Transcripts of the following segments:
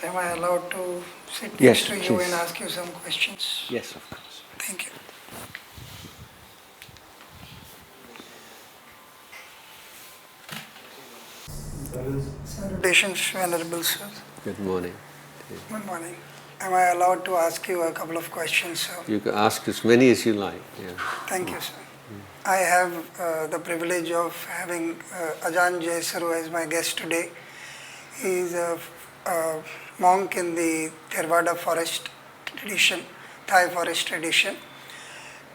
Am I allowed to sit Yes, next to you please. and ask you some questions? Yes, of course. Thank you. Salutations, Venerable Sir. Good morning. Good morning. Am I allowed to ask you a couple of questions, sir? You can ask as many as you like. Yeah. Thank you, sir. I have the privilege of having Ajahn Jayasaro as my guest today. He is a monk in the Theravada forest tradition, Thai forest tradition,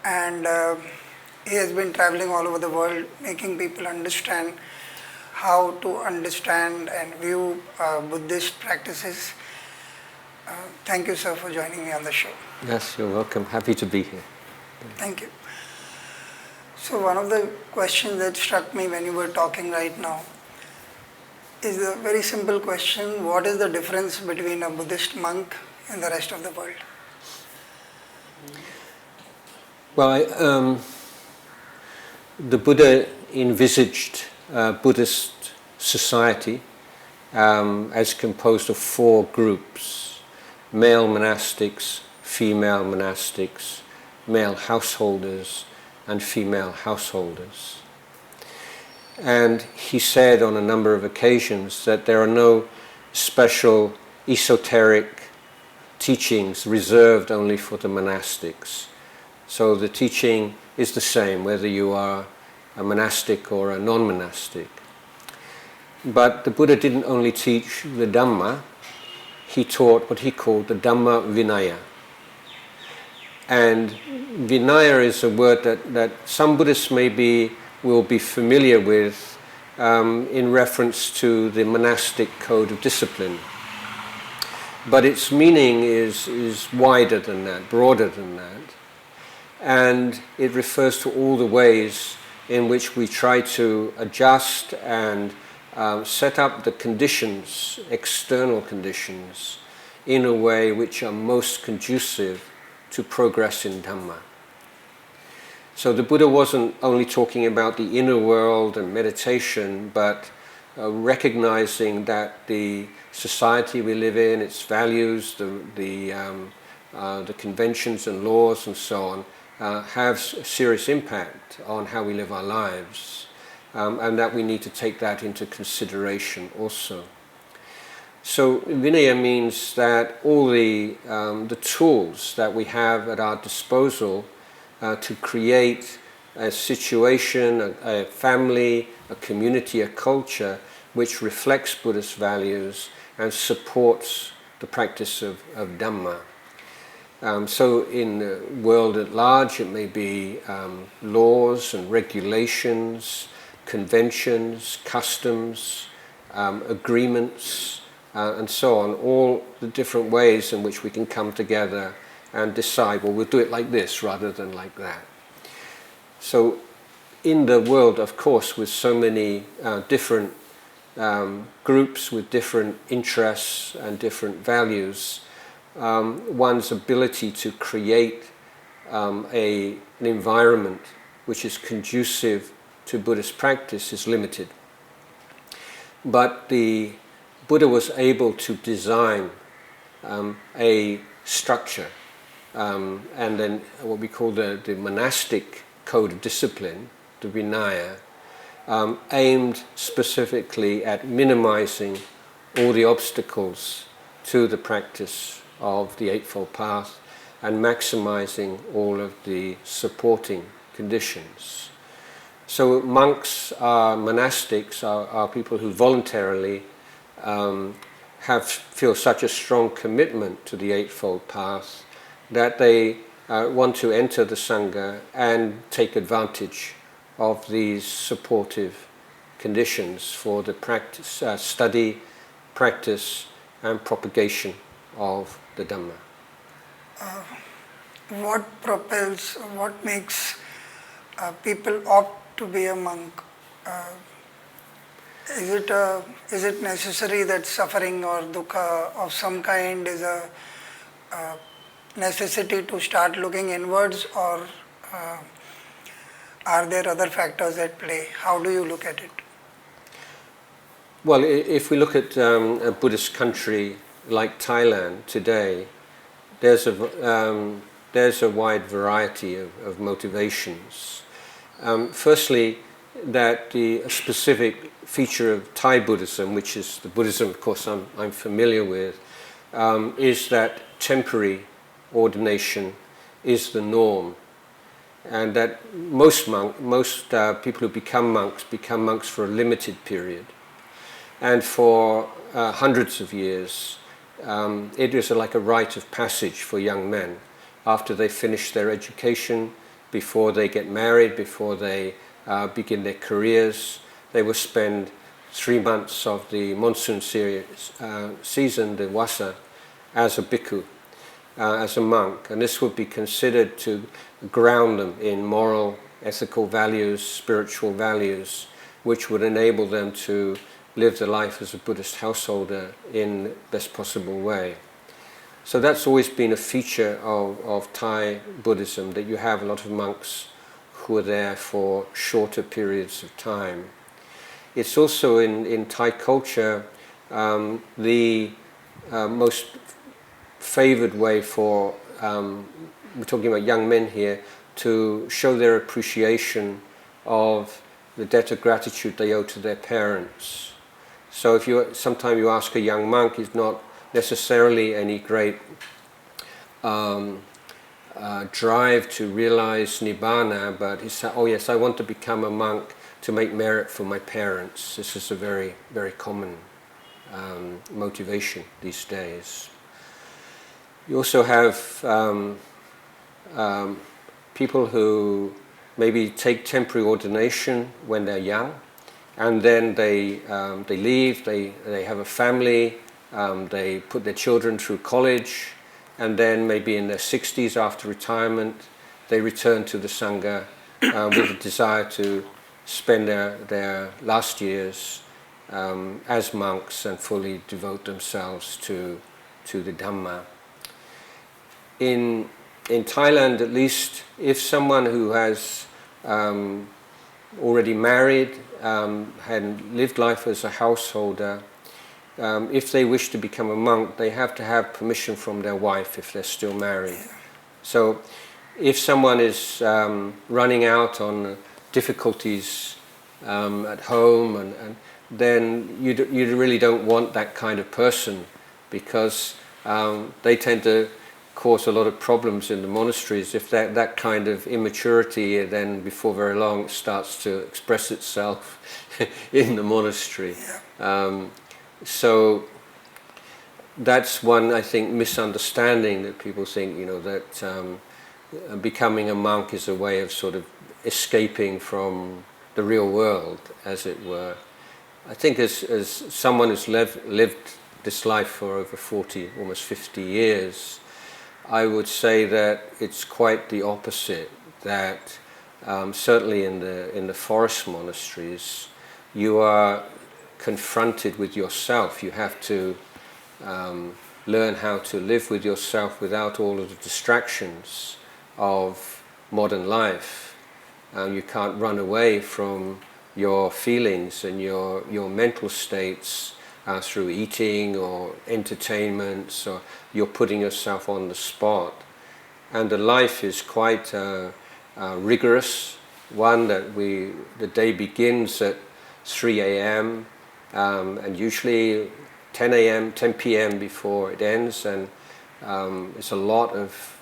and he has been traveling all over the world, making people understand how to understand and view Buddhist practices. Thank you, sir, for joining me on the show. Yes, you're welcome. Happy to be here. Thank you. So one of the questions that struck me when you were talking right now is a very simple question. What is the difference between a Buddhist monk and the rest of the world? Well, the Buddha envisaged Buddhist society as composed of four groups: male monastics, female monastics, male householders, and female householders. And he said on a number of occasions that there are no special esoteric teachings reserved only for the monastics. So the teaching is the same whether you are a monastic or a non-monastic. But the Buddha didn't only teach the Dhamma, he taught what he called the Dhamma Vinaya. And Vinaya is a word that some Buddhists will be familiar with in reference to the monastic code of discipline. But its meaning is wider than that, broader than that. And it refers to all the ways in which we try to adjust and set up the conditions, external conditions, in a way which are most conducive to progress in Dhamma. So the Buddha wasn't only talking about the inner world and meditation, but recognizing that the society we live in, its values, the conventions and laws and so on, have a serious impact on how we live our lives, and that we need to take that into consideration also. So Vinaya means that all the tools that we have at our disposal to create a situation, a family, a community, a culture which reflects Buddhist values and supports the practice of Dhamma. So in the world at large it may be laws and regulations, conventions, customs, agreements, and so on, all the different ways in which we can come together and decide, well, we'll do it like this rather than like that. So in the world, of course, with so many different groups with different interests and different values, one's ability to create an environment which is conducive to Buddhist practice is limited. But the Buddha was able to design a structure and then what we call the monastic code of discipline, the Vinaya, aimed specifically at minimizing all the obstacles to the practice of the Eightfold Path and maximizing all of the supporting conditions. So monks, monastics, are people who voluntarily feel such a strong commitment to the Eightfold Path that they want to enter the Sangha and take advantage of these supportive conditions for the practice, study, practice, and propagation of the Dhamma. What makes people opt to be a monk? Is it necessary that suffering or dukkha of some kind is a necessity to start looking inwards, or are there other factors at play? How do you look at it? Well, if we look at a Buddhist country like Thailand today, there's a wide variety of motivations. Firstly, that the specific feature of Thai Buddhism, which is the Buddhism, of course, I'm familiar with, is that temporary ordination is the norm, and that most people who become monks for a limited period, and for hundreds of years. It is like a rite of passage for young men after they finish their education, before they get married, before they begin their careers. They will spend 3 months of the monsoon season, the wasa, as a bhikkhu, as a monk. And this would be considered to ground them in moral, ethical values, spiritual values, which would enable them to live their life as a Buddhist householder in the best possible way. So that's always been a feature of Thai Buddhism, that you have a lot of monks who are there for shorter periods of time. It's also in Thai culture the most favored way for, we're talking about young men here, to show their appreciation of the debt of gratitude they owe to their parents. So if sometimes you ask a young monk, he's not necessarily any great drive to realize Nibbana, but he said, oh yes, I want to become a monk to make merit for my parents. This is a very, very common motivation these days. You also have people who maybe take temporary ordination when they're young, and then they leave, they have a family, they put their children through college, and then maybe in their 60s after retirement, they return to the Sangha with a desire to spend their last years as monks and fully devote themselves to the Dhamma. In Thailand, at least, if someone who has already married, had lived life as a householder, if they wish to become a monk, they have to have permission from their wife if they're still married. So if someone is running out on difficulties at home, and then you really don't want that kind of person, because they tend to cause a lot of problems in the monasteries. If that kind of immaturity, then before very long it starts to express itself in the monastery. So that's one, I think, misunderstanding, that people think, that becoming a monk is a way of sort of escaping from the real world, as it were. I think as someone who's lived this life for over 40, almost 50 years, I would say that it's quite the opposite, that certainly in the forest monasteries, you are confronted with yourself. You have to learn how to live with yourself without all of the distractions of modern life. You can't run away from your feelings and your mental states through eating or entertainments, or you're putting yourself on the spot. And the life is quite rigorous, one that the day begins at 3 a.m. And usually 10 p.m. before it ends, and it's a lot of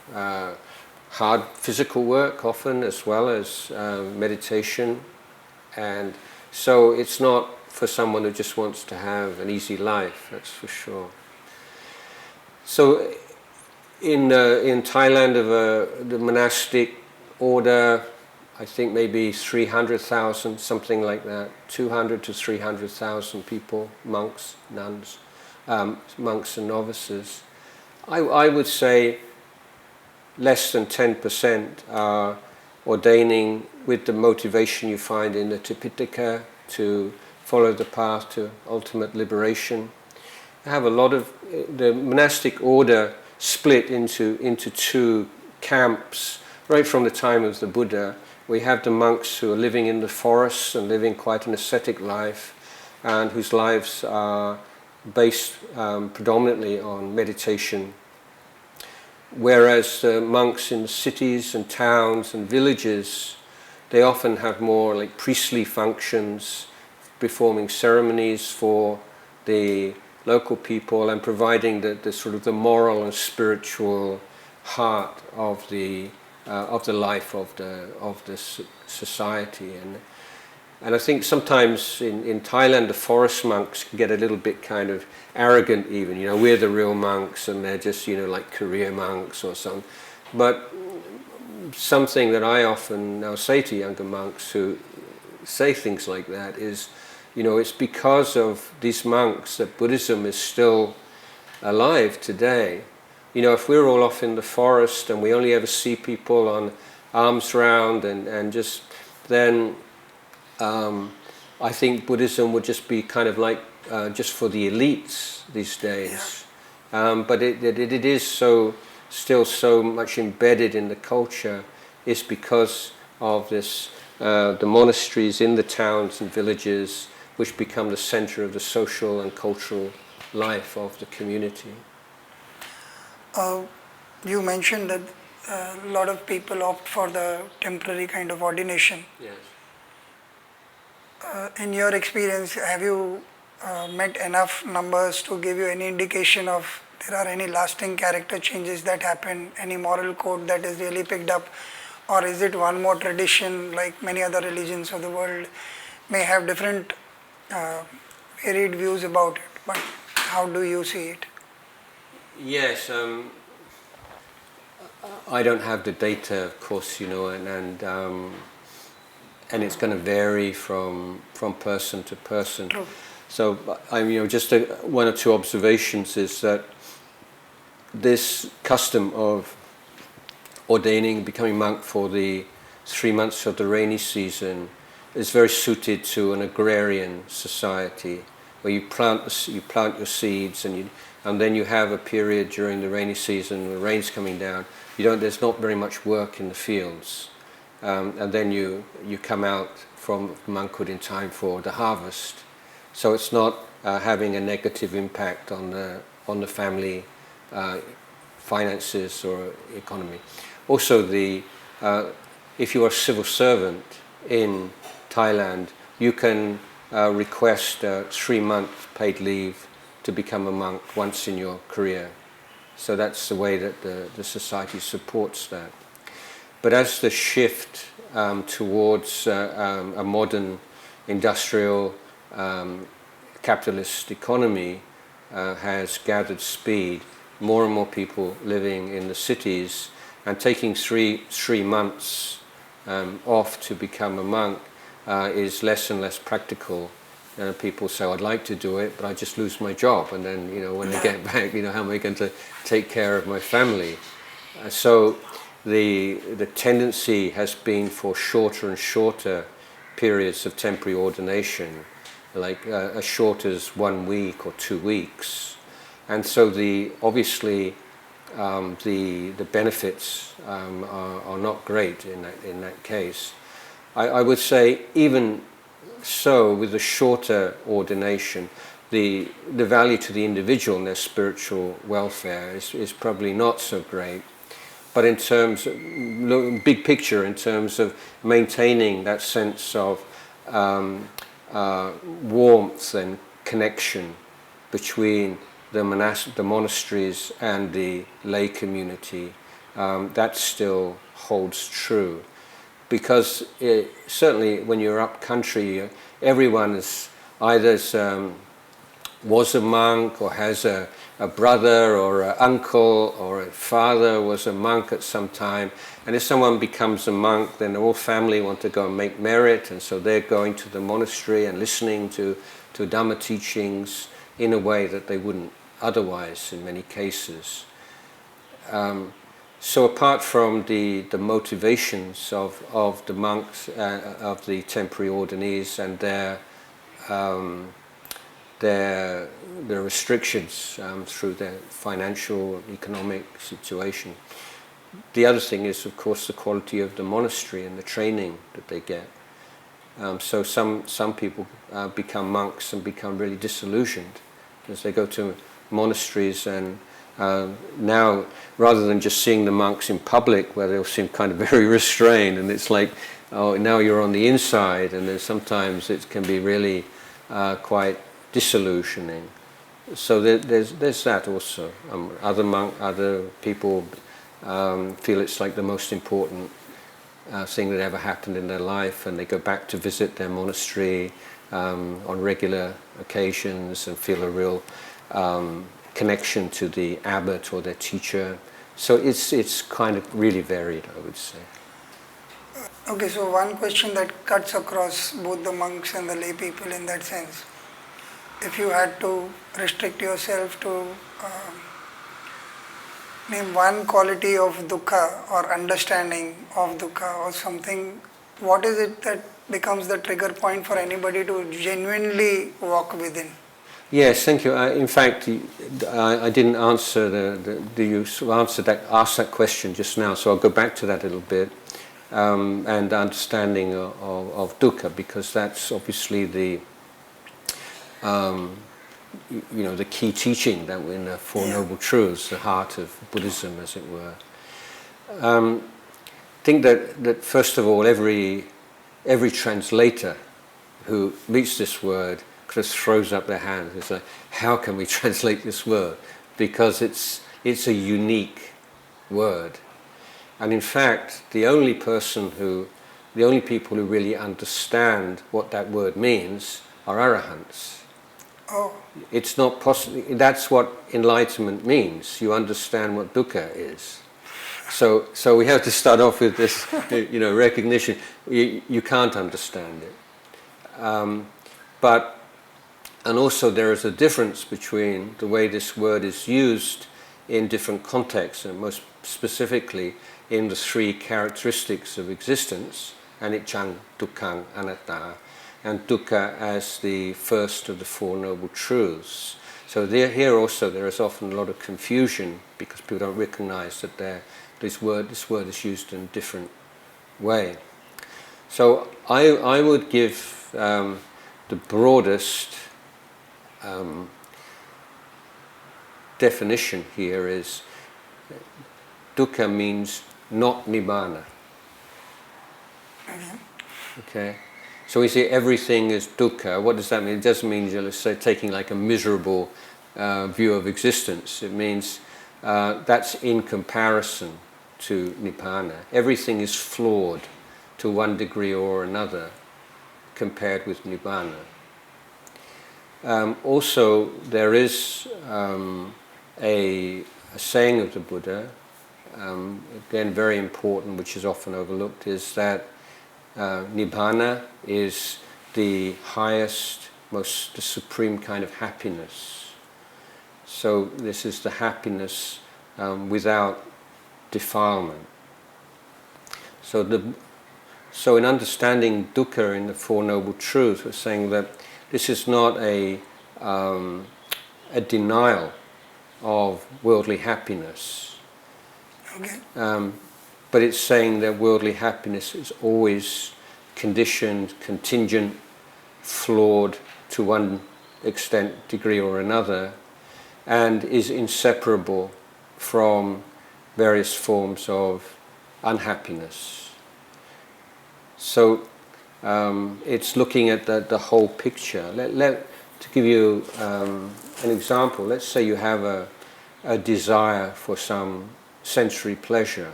hard physical work often, as well as meditation. And so it's not for someone who just wants to have an easy life, that's for sure. So in Thailand, the monastic order, I think maybe 300,000, something like that, 200 to 300,000 people, monks, nuns, monks and novices. I would say less than 10% are ordaining with the motivation you find in the Tipitaka to follow the path to ultimate liberation. I have a lot of the monastic order split into two camps right from the time of the Buddha. We have the monks who are living in the forests and living quite an ascetic life, and whose lives are based predominantly on meditation, whereas monks in cities and towns and villages, they often have more like priestly functions, performing ceremonies for the local people and providing the sort of the moral and spiritual heart of the life of the society. And I think sometimes in Thailand the forest monks can get a little bit kind of arrogant even, we're the real monks and they're just, like career monks or something. But something that I often now say to younger monks who say things like that is, it's because of these monks that Buddhism is still alive today. If we're all off in the forest and we only ever see people on alms round and just then I think Buddhism would just be kind of like just for the elites these days. But it is still so much embedded in the culture is because of this the monasteries in the towns and villages which become the center of the social and cultural life of the community. You mentioned that a lot of people opt for the temporary kind of ordination. Yes. In your experience, have you met enough numbers to give you any indication of there are any lasting character changes that happen, any moral code that is really picked up, or is it one more tradition like many other religions of the world may have different varied views about it, but how do you see it? Yes, I don't have the data, of course, and it's going to vary from person to person. True. So, just one or two observations is that this custom of ordaining, becoming monk for the 3 months of the rainy season is very suited to an agrarian society where you plant your seeds and then you have a period during the rainy season when the rain's coming down. There's not very much work in the fields. And then you come out from monkhood in time for the harvest. So it's not having a negative impact on the family finances or economy. Also, if you are a civil servant in Thailand, you can request 3 month paid leave to become a monk once in your career. So that's the way that the society supports that. But as the shift towards a modern industrial capitalist economy has gathered speed, more and more people living in the cities and taking three months off to become a monk is less and less practical. People say, I'd like to do it, but I just lose my job, and then when I get back, how am I going to take care of my family? So the tendency has been for shorter and shorter periods of temporary ordination, like as short as 1 week or 2 weeks, and so obviously the benefits are not great in that case. I would say even so, with the shorter ordination, the value to the individual and their spiritual welfare is probably not so great. But in terms of big picture, in terms of maintaining that sense of warmth and connection between the monasteries and the lay community, that still holds true. Because certainly when you're up country, everyone is either was a monk or has a brother or an uncle or a father was a monk at some time. And if someone becomes a monk, then the whole family want to go and make merit, and so they're going to the monastery and listening to Dhamma teachings in a way that they wouldn't otherwise in many cases. So apart from the motivations of the monks, of the temporary ordinees and their restrictions through their financial, economic situation, the other thing is, of course, the quality of the monastery and the training that they get. So some people become monks and become really disillusioned as they go to monasteries, and now, rather than just seeing the monks in public, where they'll seem kind of very restrained, and it's like, oh, now you're on the inside, and then sometimes it can be really quite disillusioning. So there's that also. Other people feel it's like the most important thing that ever happened in their life, and they go back to visit their monastery on regular occasions and feel a real connection to the abbot or their teacher. So it's kind of really varied, I would say. Okay, so one question that cuts across both the monks and the lay people in that sense. If you had to restrict yourself to name one quality of dukkha or understanding of dukkha or something, what is it that becomes the trigger point for anybody to genuinely walk within? Yes, thank you. In fact, I didn't answer you asked that question just now, so I'll go back to that a little bit, and the understanding of dukkha, because that's obviously the the key teaching that in the Four Noble Truths, the heart of Buddhism, as it were. I think that first of all, every translator who meets this word just throws up their hands. It's like, how can we translate this word? Because it's a unique word, and in fact, the only people who really understand what that word means are arahants. Oh. It's not possible. That's what enlightenment means. You understand what dukkha is. So we have to start off with this, recognition. You can't understand it. And also there is a difference between the way this word is used in different contexts, and most specifically in the three characteristics of existence, anicca, dukkha, anatta, and dukkha as the first of the Four Noble Truths. So here also there is often a lot of confusion because people don't recognize that this word is used in a different way. So I would give the broadest definition here is dukkha means not nibbana. Okay? So we say everything is dukkha. What does that mean? It doesn't mean you're taking like a miserable view of existence. It means that's in comparison to nibbana. Everything is flawed to one degree or another compared with nibbana. Also, there is a saying of the Buddha, again very important, which is often overlooked, is that nibbana is the highest, the supreme kind of happiness. So this is the happiness without defilement. So in understanding dukkha in the Four Noble Truths, we're saying that this is not a denial of worldly happiness. Okay. But it's saying that worldly happiness is always conditioned, contingent, flawed to one extent, degree or another, and is inseparable from various forms of unhappiness. So it's looking at the whole picture. To give you an example, let's say you have a desire for some sensory pleasure,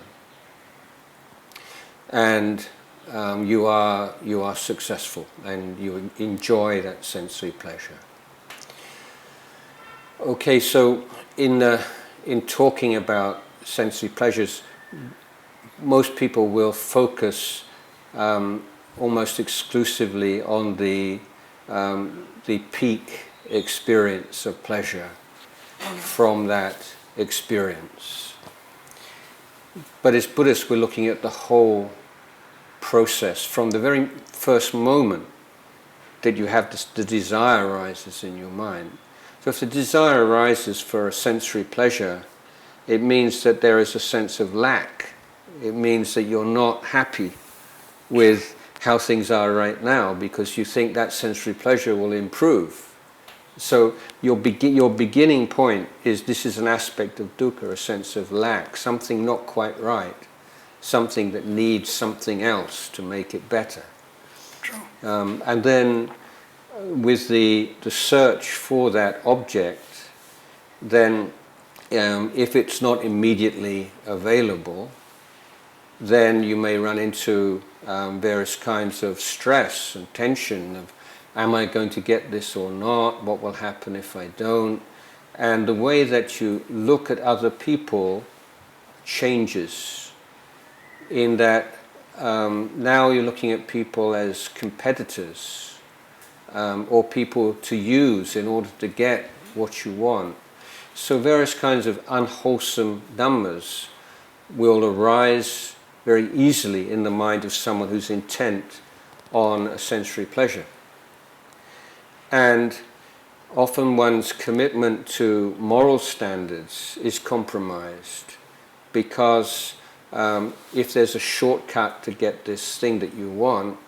and you are successful and you enjoy that sensory pleasure. Okay, so in talking about sensory pleasures, most people will focus almost exclusively on the peak experience of pleasure from that experience. But as Buddhists, we're looking at the whole process from the very first moment that you have the desire arises in your mind. So if the desire arises for a sensory pleasure, it means that there is a sense of lack. It means that you're not happy with how things are right now because you think that sensory pleasure will improve So your beginning point is this is an aspect of dukkha, a sense of lack, something not quite right, something that needs something else to make it better. True. And then with the search for that object, then if it's not immediately available, then you may run into various kinds of stress and tension of, am I going to get this or not? What will happen if I don't? And the way that you look at other people changes in that now you're looking at people as competitors or people to use in order to get what you want. So various kinds of unwholesome dhammas will arise very easily in the mind of someone who's intent on a sensory pleasure. And often one's commitment to moral standards is compromised because if there's a shortcut to get this thing that you want,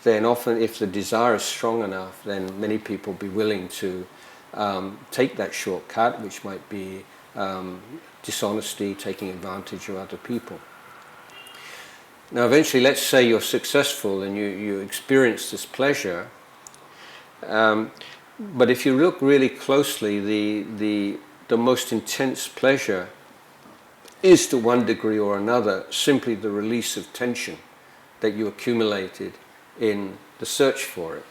then often if the desire is strong enough, then many people will be willing to take that shortcut, which might be dishonesty, taking advantage of other people. Now eventually, let's say you're successful and you experience this pleasure, but if you look really closely, the most intense pleasure is to one degree or another simply the release of tension that you accumulated in the search for it.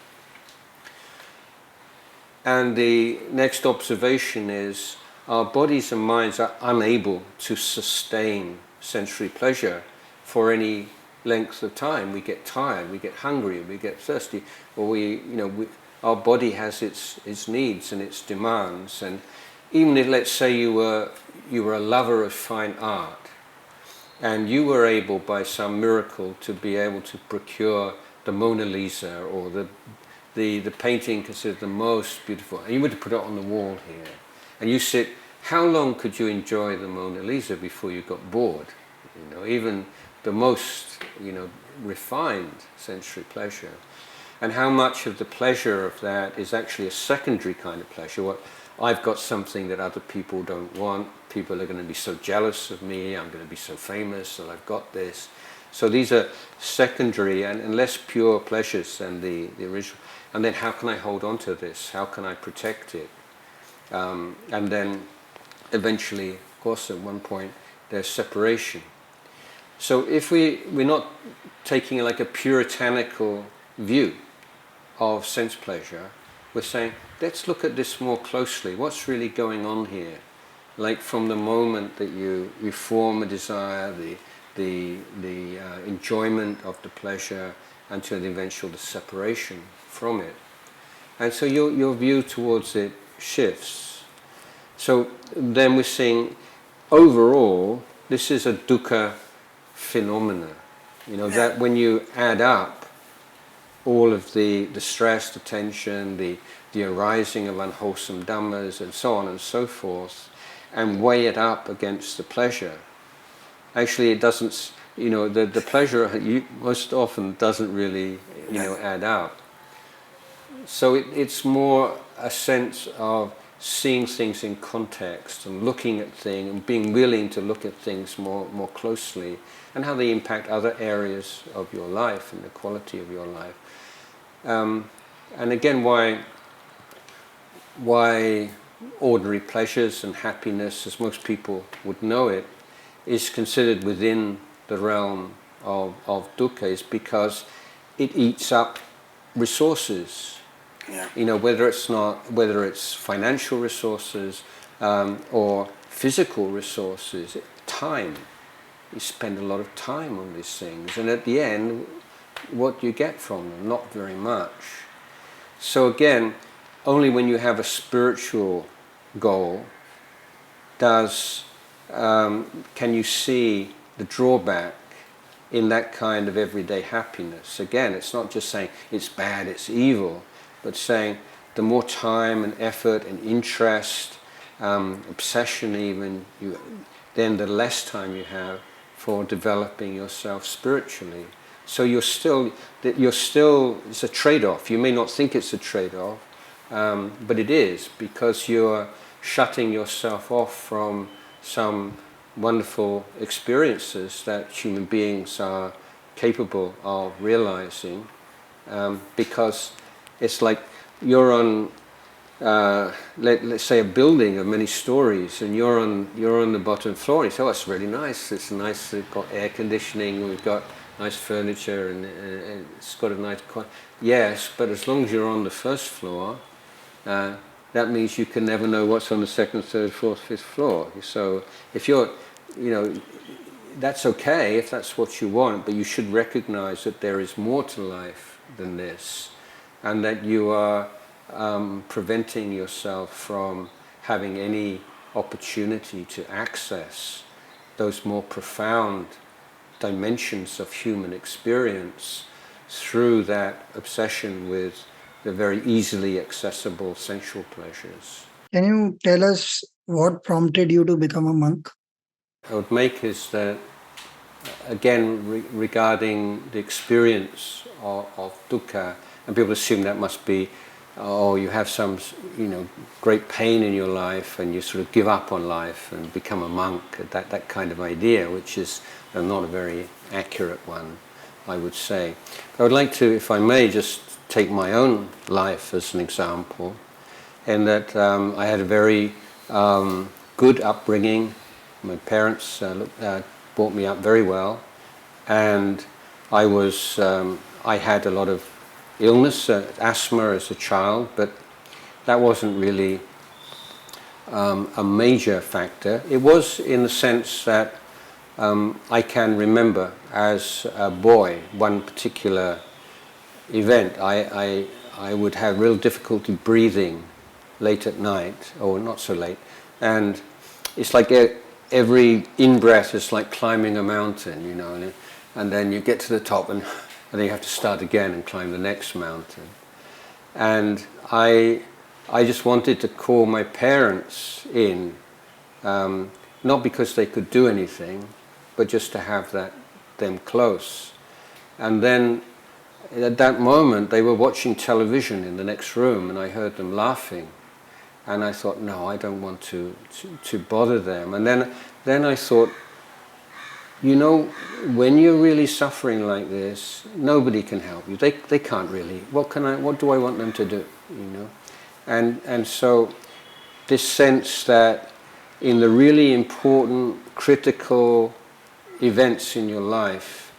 And the next observation is our bodies and minds are unable to sustain sensory pleasure for any length of time. We get tired, we get hungry, we get thirsty, or our body has its needs and its demands. And even if, let's say, you were a lover of fine art, and you were able, by some miracle, to be able to procure the Mona Lisa or the painting considered the most beautiful, and you were to put it on the wall here, and you sit, how long could you enjoy the Mona Lisa before you got bored? Even the most, refined sensory pleasure. And how much of the pleasure of that is actually a secondary kind of pleasure? What I've got something that other people don't want. People are going to be so jealous of me. I'm going to be so famous that I've got this. So these are secondary and less pure pleasures than the original. And then how can I hold on to this? How can I protect it? And then eventually, of course, at one point, there's separation. So if we're not taking like a puritanical view of sense pleasure, we're saying, let's look at this more closely. What's really going on here? Like from the moment that you form a desire, the enjoyment of the pleasure, until the eventual separation from it. And so your view towards it shifts. So then we're seeing, overall, this is a dukkha phenomena. That when you add up all of the stress, the tension, the arising of unwholesome dhammas, and so on and so forth, and weigh it up against the pleasure, actually it doesn't, the pleasure most often doesn't really, add up. So it's more a sense of seeing things in context and looking at things and being willing to look at things more closely and how they impact other areas of your life and the quality of your life. And again, why ordinary pleasures and happiness, as most people would know it, is considered within the realm of dukkha is because it eats up resources. Yeah. Whether it's financial resources or physical resources, time. You spend a lot of time on these things, and at the end, what do you get from them? Not very much. So again, only when you have a spiritual goal can you see the drawback in that kind of everyday happiness. Again, it's not just saying it's bad, it's evil, but saying the more time and effort and interest, obsession even, then the less time you have for developing yourself spiritually. So you're still, it's a trade-off. You may not think it's a trade-off, But it is, because you're shutting yourself off from some wonderful experiences that human beings are capable of realizing, because it's like you're on, let's say, a building of many stories, and you're on the bottom floor. And you say, "Oh, it's really nice. It's nice. We've got air conditioning. We've got nice furniture, and it's got a nice." Yes, but as long as you're on the first floor, that means you can never know what's on the second, third, fourth, fifth floor. So if you're, that's okay if that's what you want, but you should recognize that there is more to life than this, and that you are preventing yourself from having any opportunity to access those more profound dimensions of human experience through that obsession with the very easily accessible sensual pleasures. Can you tell us what prompted you to become a monk? I would make is that, again, regarding the experience of dukkha, and people assume that must be, oh, you have some, great pain in your life and you sort of give up on life and become a monk, that kind of idea, which is not a very accurate one, I would say. I would like to, if I may, just take my own life as an example, in that I had a very good upbringing. My parents brought me up very well, and I had a lot of illness, asthma as a child, but that wasn't really a major factor. It was in the sense that I can remember as a boy one particular event. I would have real difficulty breathing late at night, or not so late, and it's like every in-breath is like climbing a mountain, and then you get to the top and then you have to start again and climb the next mountain. And I just wanted to call my parents in, not because they could do anything, but just to have them close. And then at that moment they were watching television in the next room, and I heard them laughing. And I thought, no, I don't want to bother them. And then I thought, when you're really suffering like this, nobody can help you. They can't really. What do I want them to do? And so this sense that in the really important, critical events in your life,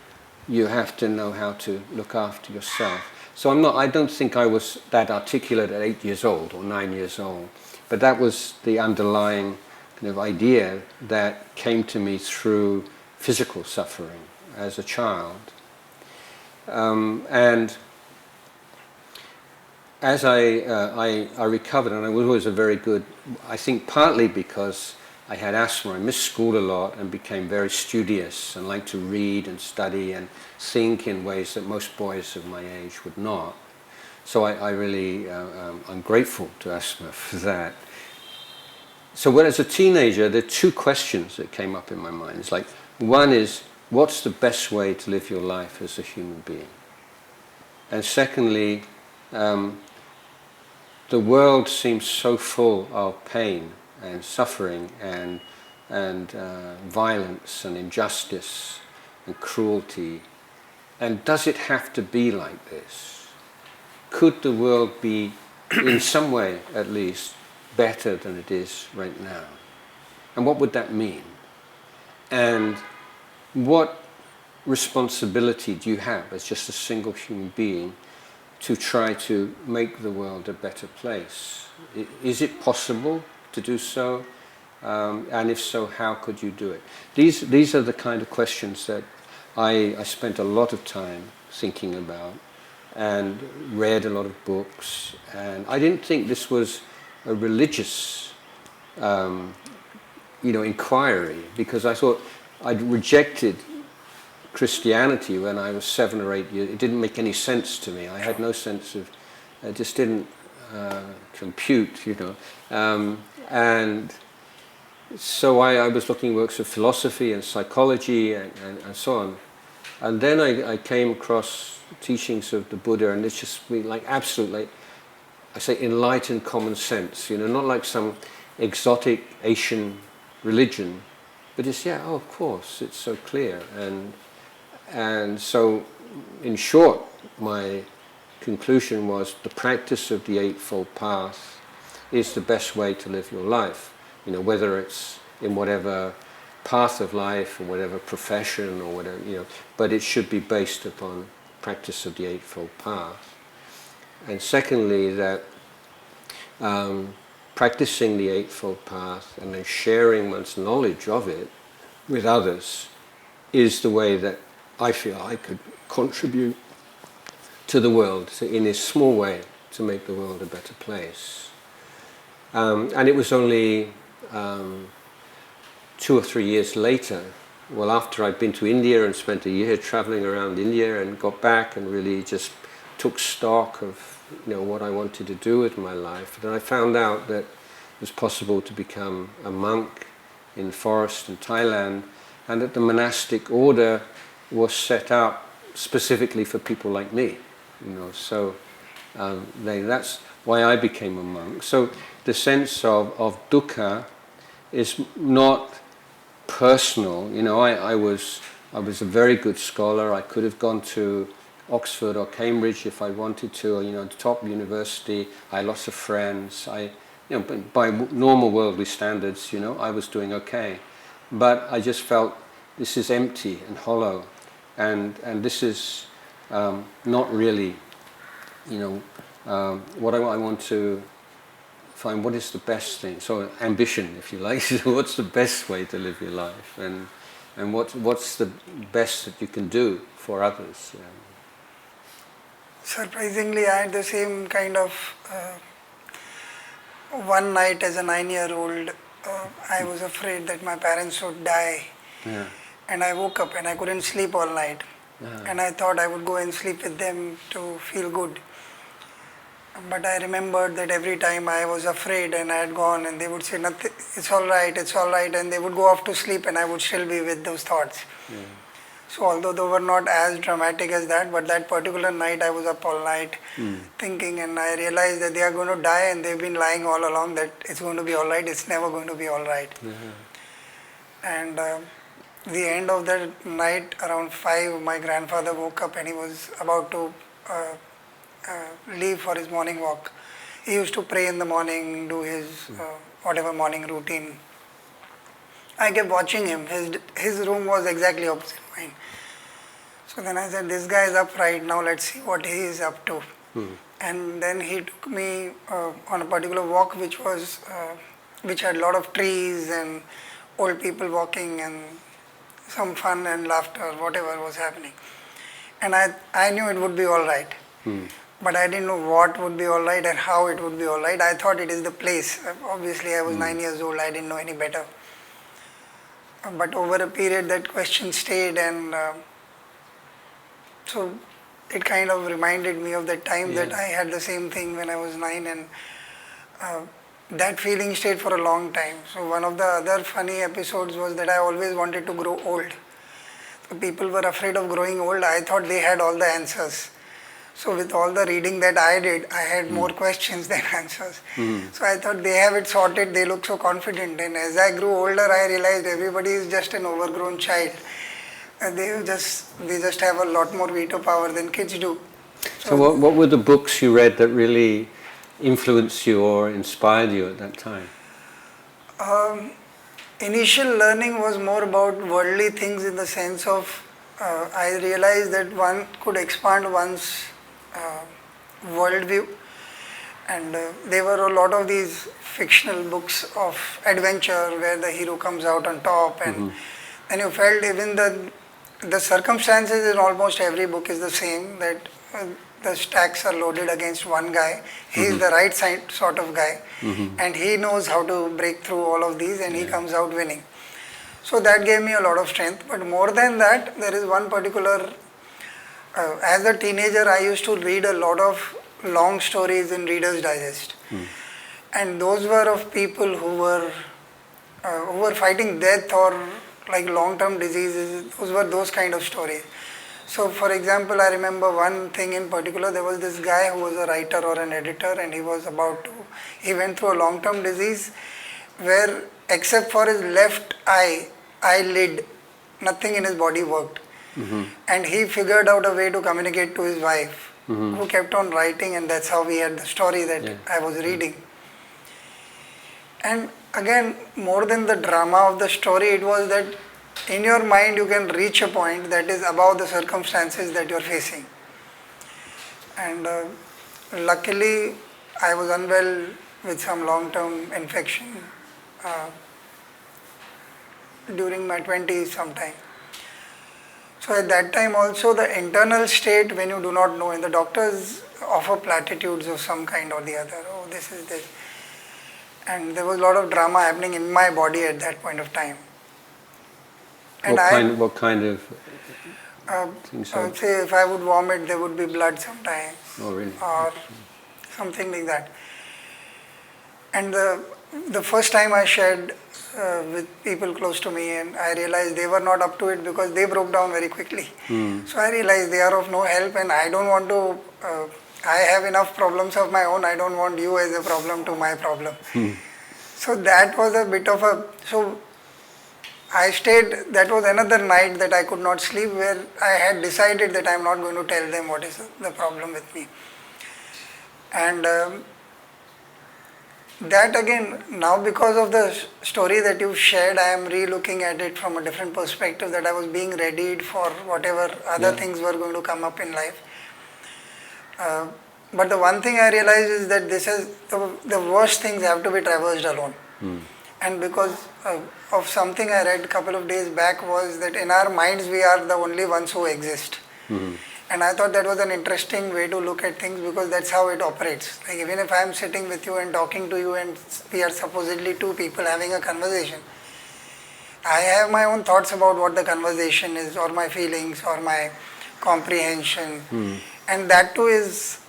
you have to know how to look after yourself. So I don't think I was that articulate at 8 years old or 9 years old, but that was the underlying kind of idea that came to me through physical suffering as a child. And as I recovered, and I was always a very good, I think partly because I had asthma, I missed school a lot and became very studious and liked to read and study and think in ways that most boys of my age would not. So I'm grateful to asthma for that. So when as a teenager, there are two questions that came up in my mind. It's like, one is, what's the best way to live your life as a human being? And secondly, the world seems so full of pain and suffering and violence and injustice and cruelty. And does it have to be like this? Could the world be, in some way at least, better than it is right now? And what would that mean? And what responsibility do you have as just a single human being to try to make the world a better place? Is it possible to do so? And if so, how could you do it? These are the kind of questions that I spent a lot of time thinking about and read a lot of books. And I didn't think this was a religious inquiry, because I thought I'd rejected Christianity when I was 7 or 8 years. It didn't make any sense to me. I had no sense of, it just didn't compute, and so I was looking at works of philosophy and psychology and so on. And then I came across teachings of the Buddha, and it's just like absolutely, I say enlightened common sense, not like some exotic Asian religion, but it's, oh, of course, it's so clear. And so, in short, my conclusion was the practice of the Eightfold Path is the best way to live your life, whether it's in whatever path of life or whatever profession or whatever, but it should be based upon practice of the Eightfold Path. And secondly, that practicing the Eightfold Path and then sharing one's knowledge of it with others is the way that I feel I could contribute to the world, in a small way, to make the world a better place. And it was only 2 or 3 years later, well, after I'd been to India and spent a year traveling around India and got back and really just took stock of what I wanted to do with my life, then I found out that it was possible to become a monk in the forest in Thailand, and that the monastic order was set up specifically for people like me. So that's why I became a monk. So the sense of dukkha is not personal. I was a very good scholar. I could have gone to Oxford or Cambridge if I wanted to, or, top university. I had lots of friends. By normal worldly standards, I was doing okay. But I just felt this is empty and hollow, and this is not really, what I want to find. What is the best thing? So ambition, if you like. What's the best way to live your life, and what's the best that you can do for others? Surprisingly, I had the same kind of one night as a 9-year-old. I was afraid that my parents would die. Yeah. And I woke up and I couldn't sleep all night. And I thought I would go and sleep with them to feel good. But I remembered that every time I was afraid and I had gone, and they would say, "Nothing, it's all right, and they would go off to sleep and I would still be with those thoughts. Yeah. So although they were not as dramatic as that, but that particular night I was up all night thinking, and I realized that they are going to die, and they've been lying all along that it's going to be all right, it's never going to be all right. And the end of that night, around 5, my grandfather woke up and he was about to leave for his morning walk. He used to pray in the morning, do his whatever morning routine. I kept watching him. His room was exactly opposite mine. So then I said, this guy is up right now, let's see what he is up to. And then he took me on a particular walk which had a lot of trees and old people walking and some fun and laughter, whatever was happening. And I knew it would be all right. But I didn't know what would be all right and how it would be all right. I thought it is the place. Obviously I was 9 years old, I didn't know any better. But over a period that question stayed, and so it kind of reminded me of that time that I had the same thing when I was 9, and that feeling stayed for a long time. So one of the other funny episodes was that I always wanted to grow old. So people were afraid of growing old. I thought they had all the answers. So with all the reading that I did, I had more questions than answers. So I thought they have it sorted, they look so confident. And as I grew older, I realized everybody is just an overgrown child. They just have a lot more veto power than kids do. So what were the books you read that really influenced you or inspired you at that time? Initial learning was more about worldly things, in the sense of I realized that one could expand one's worldview, and there were a lot of these fictional books of adventure where the hero comes out on top, and then you felt even the circumstances in almost every book is the same, that the stacks are loaded against one guy. He is the right sort of guy, and he knows how to break through all of these, and he comes out winning. So that gave me a lot of strength. But more than that, there is one particular, as a teenager I used to read a lot of long stories in Reader's Digest. And those were of people who were fighting death or like long-term diseases. Those were those kind of stories. So for example, I remember one thing in particular, there was this guy who was a writer or an editor, and he went through a long-term disease where except for his left eyelid, nothing in his body worked. And he figured out a way to communicate to his wife, who kept on writing, and that's how we had the story that I was reading. And again, more than the drama of the story, it was that in your mind you can reach a point that is above the circumstances that you are facing. And luckily, I was unwell with some long-term infection during my 20s sometime. So at that time also, the internal state, when you do not know, and the doctors offer platitudes of some kind or the other, oh, this is this. And there was a lot of drama happening in my body at that point of time. And what kind of things? I would say if I would vomit, there would be blood sometimes. Oh, really? Or something like that. And the first time I shared with people close to me, and I realized they were not up to it because they broke down very quickly. So I realized they are of no help, and I don't want to, I have enough problems of my own, I don't want you as a problem to my problem. So that was a bit of so I stayed, that was another night that I could not sleep, where I had decided that I am not going to tell them what is the problem with me. And that again, now because of the story that you shared, I am re-looking at it from a different perspective, that I was being readied for whatever other things were going to come up in life. But the one thing I realized is that this is the worst things have to be traversed alone. And because of something I read a couple of days back, was that in our minds we are the only ones who exist. And I thought that was an interesting way to look at things, because that's how it operates. Like even if I am sitting with you and talking to you, and we are supposedly two people having a conversation, I have my own thoughts about what the conversation is, or my feelings, or my comprehension. And that too is,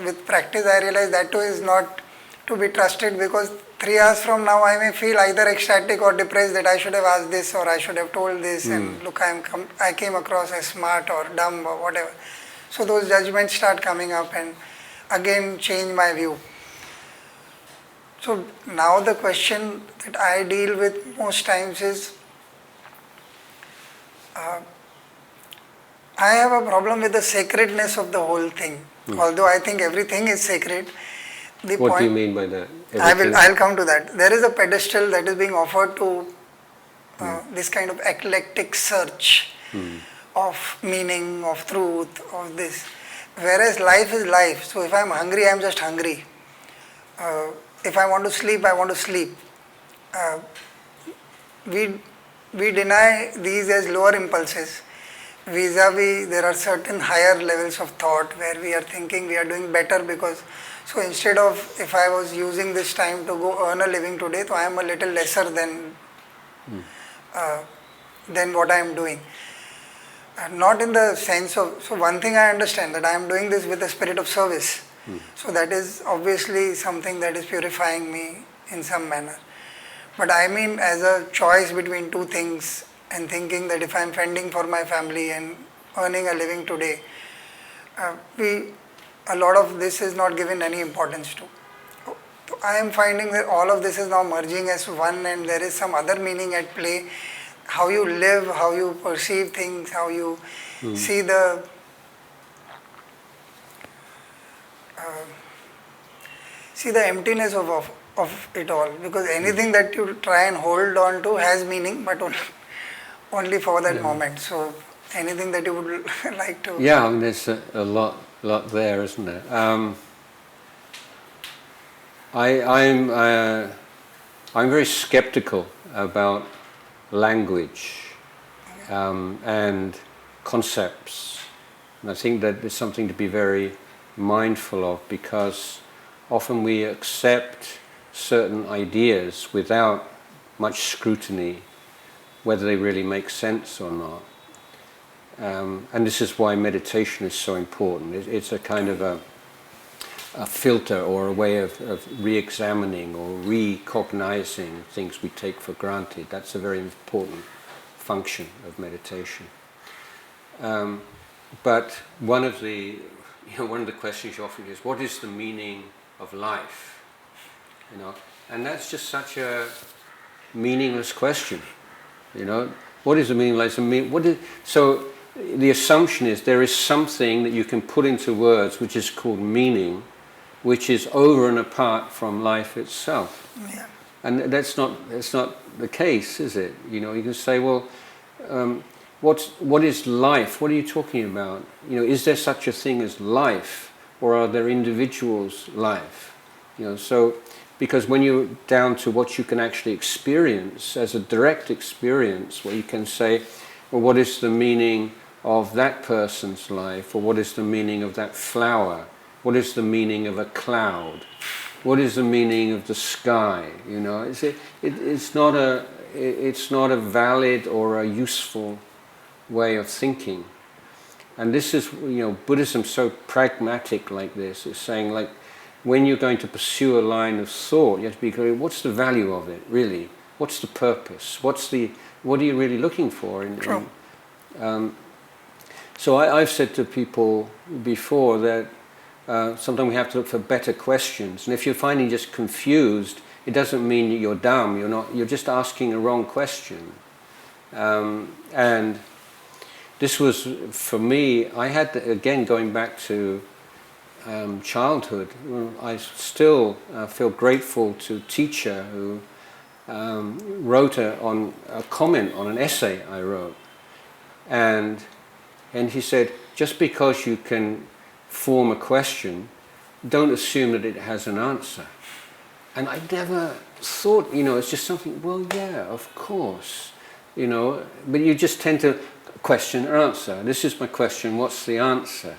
with practice I realize that too is not to be trusted, because 3 hours from now I may feel either ecstatic or depressed that I should have asked this, or I should have told this, and look, I came across as smart or dumb or whatever. So those judgments start coming up and again change my view. So now the question that I deal with most times is, I have a problem with the sacredness of the whole thing. Although I think everything is sacred. What do you mean by that? I'll come to that. There is a pedestal that is being offered to this kind of eclectic search of meaning, of truth, of this. Whereas life is life. So if I'm hungry, I'm just hungry. If I want to sleep, I want to sleep. We deny these as lower impulses. Vis-a-vis, there are certain higher levels of thought where we are thinking we are doing better because, so instead of, if I was using this time to go earn a living today, so I am a little lesser than what I am doing. Not in the sense of, so one thing I understand, that I am doing this with a spirit of service. So that is obviously something that is purifying me in some manner. But I mean as a choice between two things, and thinking that if I am fending for my family and earning a living today, a lot of this is not given any importance to. I am finding that all of this is now merging as one, and there is some other meaning at play. How you live, how you perceive things, how you see the emptiness of it all. Because anything that you try and hold on to has meaning, but only for that moment. So anything that you would like to... Yeah, I mean, there's a lot there, isn't there? I'm very skeptical about language and concepts. And I think that there's something to be very mindful of, because often we accept certain ideas without much scrutiny, whether they really make sense or not. And this is why meditation is so important. It's a kind of a filter, or a way of re-examining or recognizing things we take for granted. That's a very important function of meditation. but one of the questions you often get is, what is the meaning of life? And that's just such a meaningless question. What is the meaning of life? So the assumption is there is something that you can put into words which is called meaning, which is over and apart from life itself. Yeah. And that's not the case, is it? You can say, well, what is life? What are you talking about? Is there such a thing as life, or are there individuals' life? So because when you're down to what you can actually experience as a direct experience, where you can say, well, what is the meaning of that person's life, or what is the meaning of that flower? What is the meaning of a cloud? What is the meaning of the sky? It's not a valid or a useful way of thinking. And this is, Buddhism's so pragmatic like this. It's saying, like, when you're going to pursue a line of thought, you have to be clear, what's the value of it, really? What's the purpose? What are you really looking for? So I've said to people before that sometimes we have to look for better questions. And if you're finding just confused, it doesn't mean that you're dumb. You're just asking a wrong question. And this was, for me, I had, again, going back to childhood, I still feel grateful to a teacher who wrote a comment on an essay I wrote. And he said, just because you can form a question, don't assume that it has an answer. And I never thought, it's just something, well, yeah, of course, but you just tend to question and answer. This is my question, what's the answer?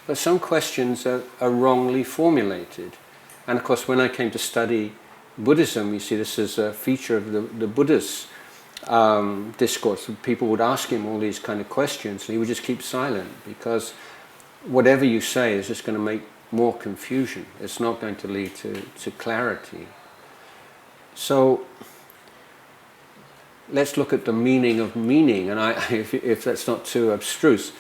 But some questions are wrongly formulated. And of course, when I came to study Buddhism, you see, this is a feature of the Buddhist discourse. People would ask him all these kind of questions, and he would just keep silent, because whatever you say is just going to make more confusion. It's not going to lead to clarity. So let's look at the meaning of meaning, and if that's not too abstruse,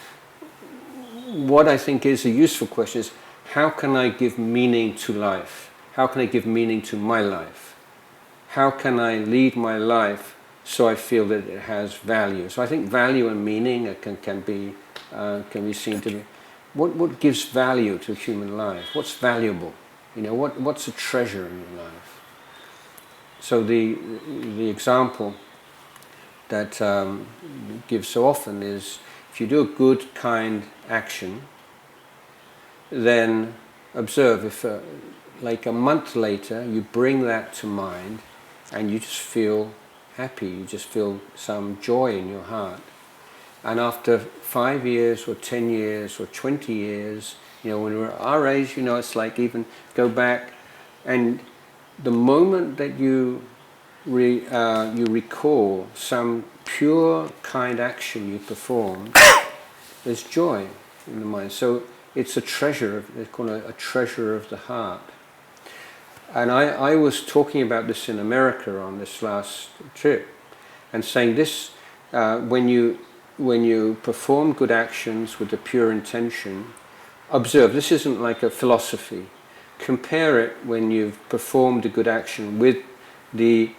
what I think is a useful question is, how can I give meaning to life? How can I give meaning to my life? How can I lead my life so I feel that it has value? So I think value and meaning can be seen to be, what gives value to human life? What's valuable? What's a treasure in your life? So the example that gives so often is, if you do a good, kind action, then observe if, like a month later, you bring that to mind and you just feel happy, you just feel some joy in your heart. And after 5 years or 10 years or 20 years, when we're our age, it's like, even go back, and the moment that you recall some pure, kind action you performed, there's joy in the mind. So it's a treasure, they call it a treasure of the heart. And I was talking about this in America on this last trip, and saying this, when you perform good actions with a pure intention, observe, this isn't like a philosophy. Compare it when you've performed a good action with the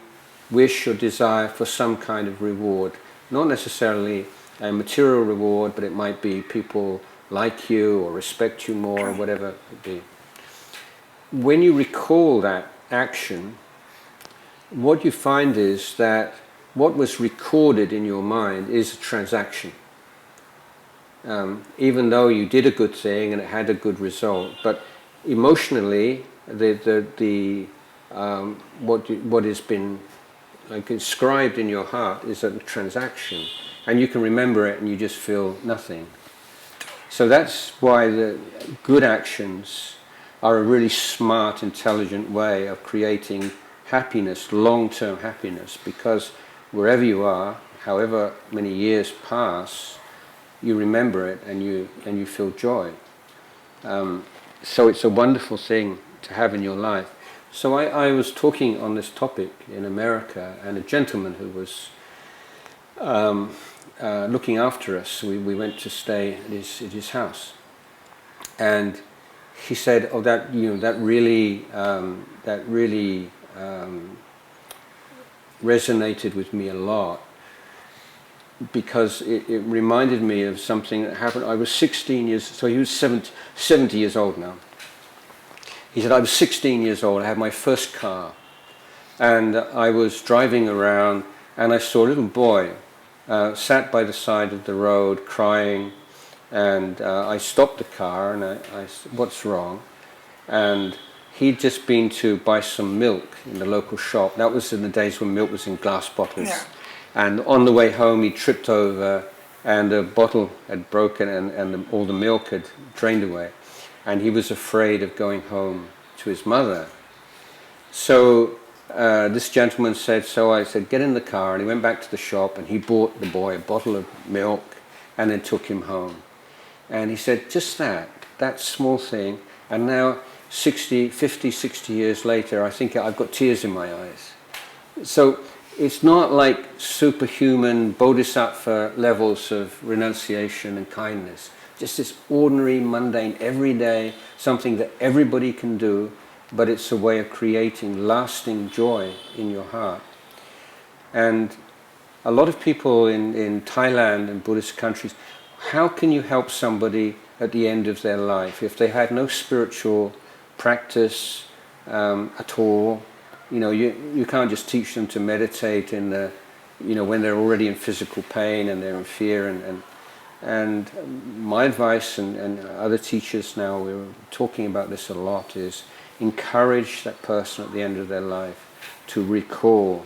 wish or desire for some kind of reward. Not necessarily a material reward, but it might be people like you or respect you more or whatever it be. When you recall that action, what you find is that what was recorded in your mind is a transaction. Even though you did a good thing and it had a good result, but emotionally, what has been like inscribed in your heart is a transaction, and you can remember it and you just feel nothing. So that's why the good actions are a really smart, intelligent way of creating happiness, long-term happiness, because wherever you are, however many years pass, you remember it and you feel joy. So it's a wonderful thing to have in your life. So I was talking on this topic in America, and a gentleman who was looking after us. We went to stay at his house, and he said, "Oh, that really resonated with me a lot, because it reminded me of something that happened." I was 16 years, so he was 70 years old now. He said, "I was 16 years old, I had my first car, and I was driving around, and I saw a little boy sat by the side of the road crying, and I stopped the car, and I said, 'What's wrong?' And he'd just been to buy some milk in the local shop. That was in the days when milk was in glass bottles. Yeah. And on the way home he tripped over, and the bottle had broken, and all the milk had drained away. And he was afraid of going home to his mother. So this gentleman said, so I said, 'Get in the car,' and he went back to the shop, and he bought the boy a bottle of milk, and then took him home. And he said, just that small thing, and now 50, 60 years later, I think I've got tears in my eyes. So it's not like superhuman bodhisattva levels of renunciation and kindness. Just this ordinary, mundane, everyday, something that everybody can do, but it's a way of creating lasting joy in your heart. And a lot of people in Thailand and Buddhist countries, how can you help somebody at the end of their life if they had no spiritual practice at all? You can't just teach them to meditate in the, when they're already in physical pain and they're in fear. And my advice, and other teachers now, we're talking about this a lot, is encourage that person at the end of their life to recall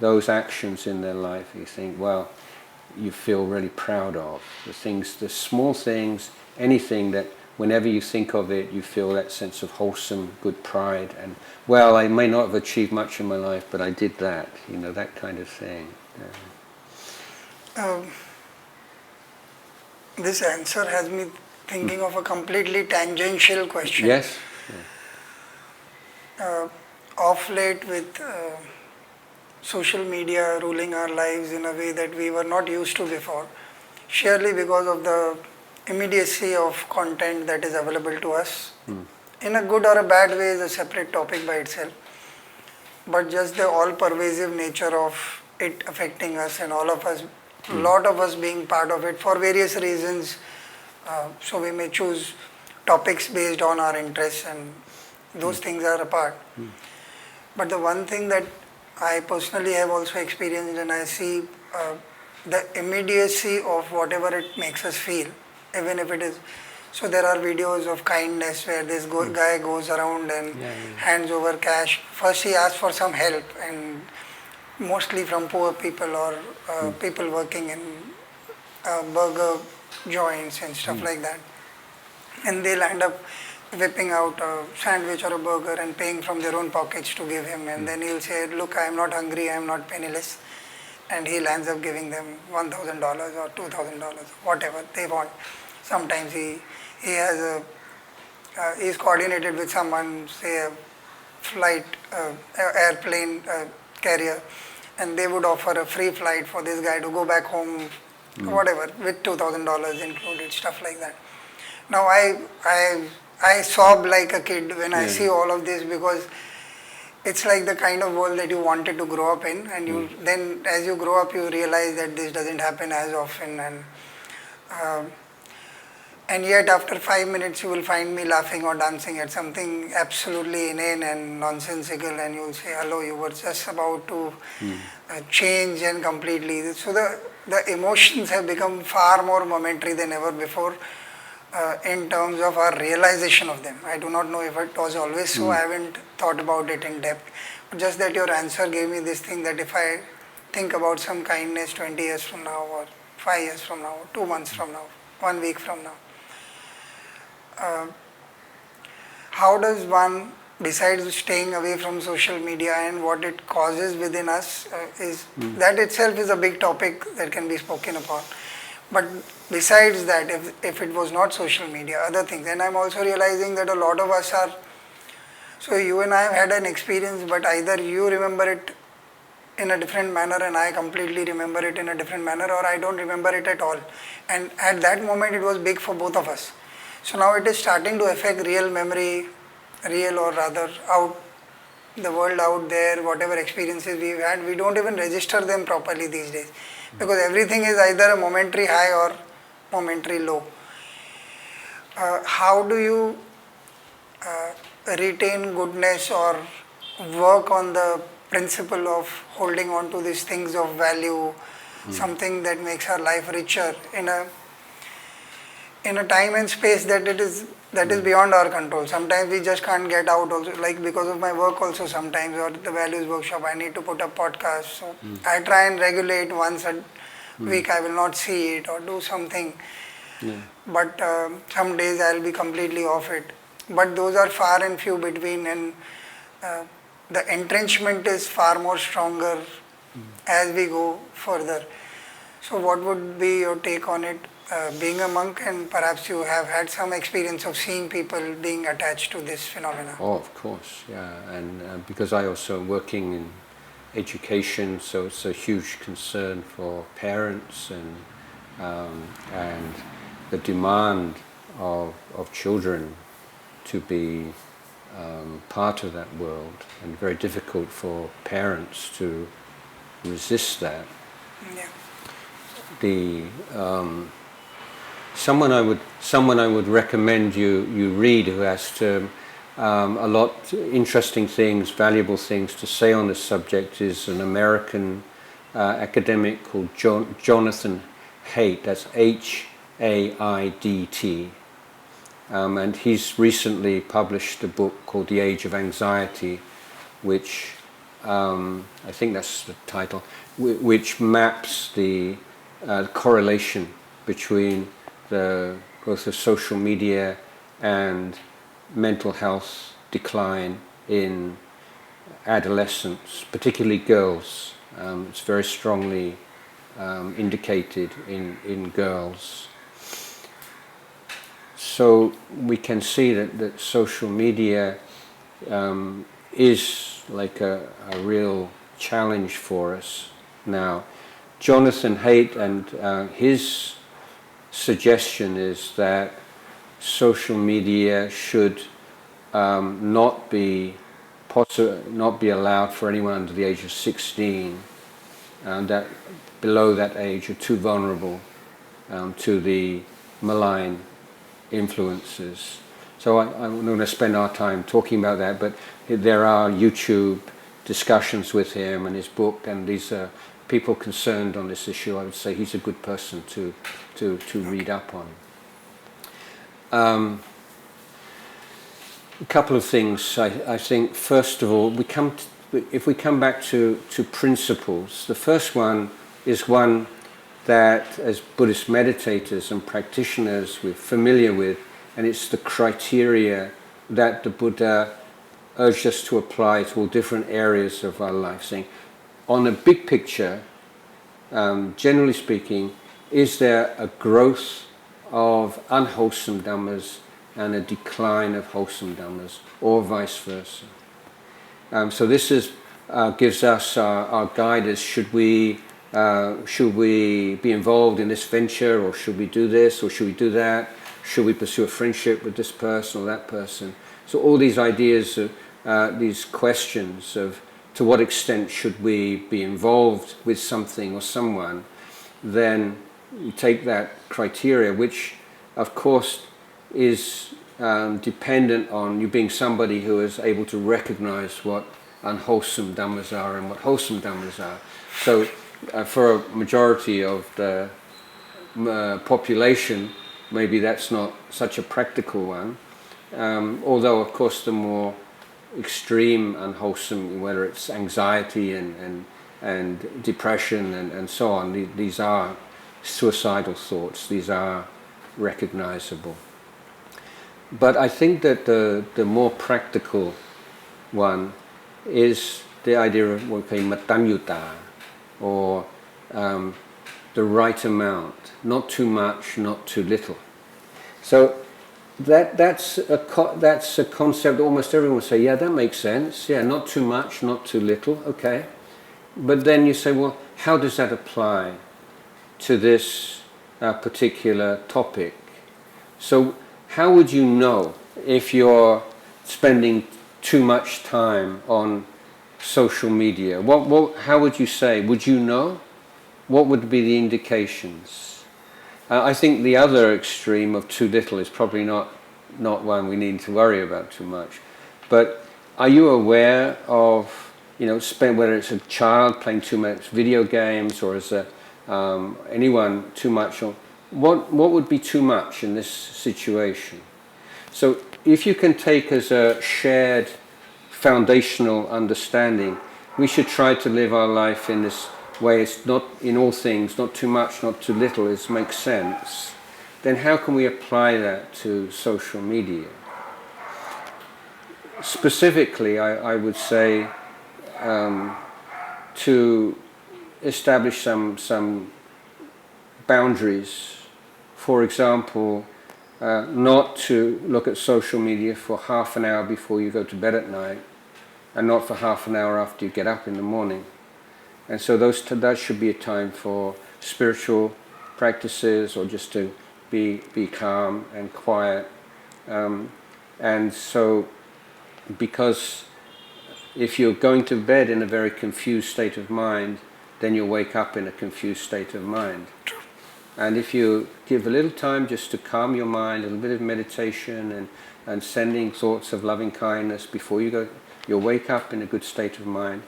those actions in their life you think, well, you feel really proud of. The small things, anything that whenever you think of it, you feel that sense of wholesome, good pride. And, well, I may not have achieved much in my life, but I did that, that kind of thing. This answer has me thinking of a completely tangential question. Yes. Of late, with social media ruling our lives in a way that we were not used to before, surely because of the immediacy of content that is available to us, in a good or a bad way is a separate topic by itself, but just the all-pervasive nature of it affecting us and all of us, a lot of us being part of it for various reasons, so we may choose topics based on our interests, and those things are apart. But the one thing that I personally have also experienced, and I see the immediacy of whatever it makes us feel, even if it is, so there are videos of kindness where this guy goes around and hands over cash. First he asks for some help, and mostly from poor people or people working in burger joints and stuff like that. And they'll end up whipping out a sandwich or a burger and paying from their own pockets to give him. And then he'll say, look, I'm not hungry, I'm not penniless. And he'll ends up giving them $1,000 or $2,000, whatever they want. Sometimes he has he's coordinated with someone, say a flight, airplane carrier, and they would offer a free flight for this guy to go back home, whatever, with $2,000 included, stuff like that. Now I sob like a kid when I see all of this, because it's like the kind of world that you wanted to grow up in, and you then as you grow up you realize that this doesn't happen as often, and yet after 5 minutes you will find me laughing or dancing at something absolutely inane and nonsensical, and you will say, hello, you were just about to change and completely. So the emotions have become far more momentary than ever before. In terms of our realization of them. I do not know if it was always so, I haven't thought about it in depth. But just that your answer gave me this thing that if I think about some kindness 20 years from now, or 5 years from now, 2 months from now, 1 week from now, how does one decide staying away from social media and what it causes within us is that itself is a big topic that can be spoken upon. But besides that, if it was not social media, other things, and I'm also realizing that a lot of us are, so you and I have had an experience, but either you remember it in a different manner and I completely remember it in a different manner, or I don't remember it at all. And at that moment it was big for both of us. So now it is starting to affect real memory, real or rather out, the world out there, whatever experiences we've had, we don't even register them properly these days. Because everything is either a momentary high or momentary low. How do you retain goodness or work on the principle of holding on to these things of value, something that makes our life richer in a time and space that is beyond our control. Sometimes we just can't get out also, like because of my work also sometimes, or the values workshop, I need to put up podcasts. So I try and regulate once a week, I will not see it or do something. But some days I'll be completely off it. But those are far and few between, and the entrenchment is far more stronger as we go further. So what would be your take on it? Being a monk, and perhaps you have had some experience of seeing people being attached to this phenomena. Oh, of course, yeah. And because I also am working in education, so it's a huge concern for parents and the demand of children to be part of that world, and very difficult for parents to resist that. Yeah. Someone I would recommend you read, who has a lot interesting things, valuable things to say on this subject, is an American academic called Jonathan Haidt. That's H-A-I-D-T. And he's recently published a book called The Age of Anxiety, which I think that's the title, which maps the correlation between the growth of social media and mental health decline in adolescents, particularly girls. It's very strongly indicated in girls. So we can see that social media is like a real challenge for us now. Jonathan Haidt and his suggestion is that social media should not be allowed for anyone under the age of 16, and that below that age are too vulnerable to the malign influences. So I'm not going to spend our time talking about that, but there are YouTube discussions with him and his book, and these are people concerned on this issue. I would say he's a good person to read up on. A couple of things. I think first of all, if we come back to principles, the first one is one that as Buddhist meditators and practitioners we're familiar with, and it's the criteria that the Buddha urged us to apply to all different areas of our life, saying, on a big picture, generally speaking, is there a growth of unwholesome dhammas and a decline of wholesome dhammas, or vice versa? So this gives us our guidance. Should we be involved in this venture, or should we do this, or should we do that? Should we pursue a friendship with this person or that person? So all these ideas, these questions of to what extent should we be involved with something or someone, then you take that criteria, which of course is dependent on you being somebody who is able to recognize what unwholesome dhammas are and what wholesome dhammas are. So for a majority of the population, maybe that's not such a practical one, although of course the more extreme unwholesome, whether it's anxiety and depression and so on, these are suicidal thoughts, these are recognizable. But I think that the more practical one is the idea of matanyuta, or the right amount, not too much, not too little. So that's a concept almost everyone will say, yeah, that makes sense. Yeah, not too much, not too little. Okay. but then you say, well, how does that apply to this particular topic? So how would you know if you're spending too much time on social media? How would you say? Would you know? What would be the indications? I think the other extreme of too little is probably not one we need to worry about too much. But are you aware of, whether it's a child playing too much video games, or is anyone too much? Or what would be too much in this situation? So if you can take as a shared foundational understanding, we should try to live our life in this way. It's not in all things, not too much, not too little, it makes sense. Then how can we apply that to social media? Specifically, I would say to establish some boundaries. For example, not to look at social media for half an hour before you go to bed at night, and not for half an hour after you get up in the morning. And so that should be a time for spiritual practices, or just to be calm and quiet. And so, because if you're going to bed in a very confused state of mind, then you'll wake up in a confused state of mind. And if you give a little time just to calm your mind, a little bit of meditation and sending thoughts of loving kindness before you go, you'll wake up in a good state of mind.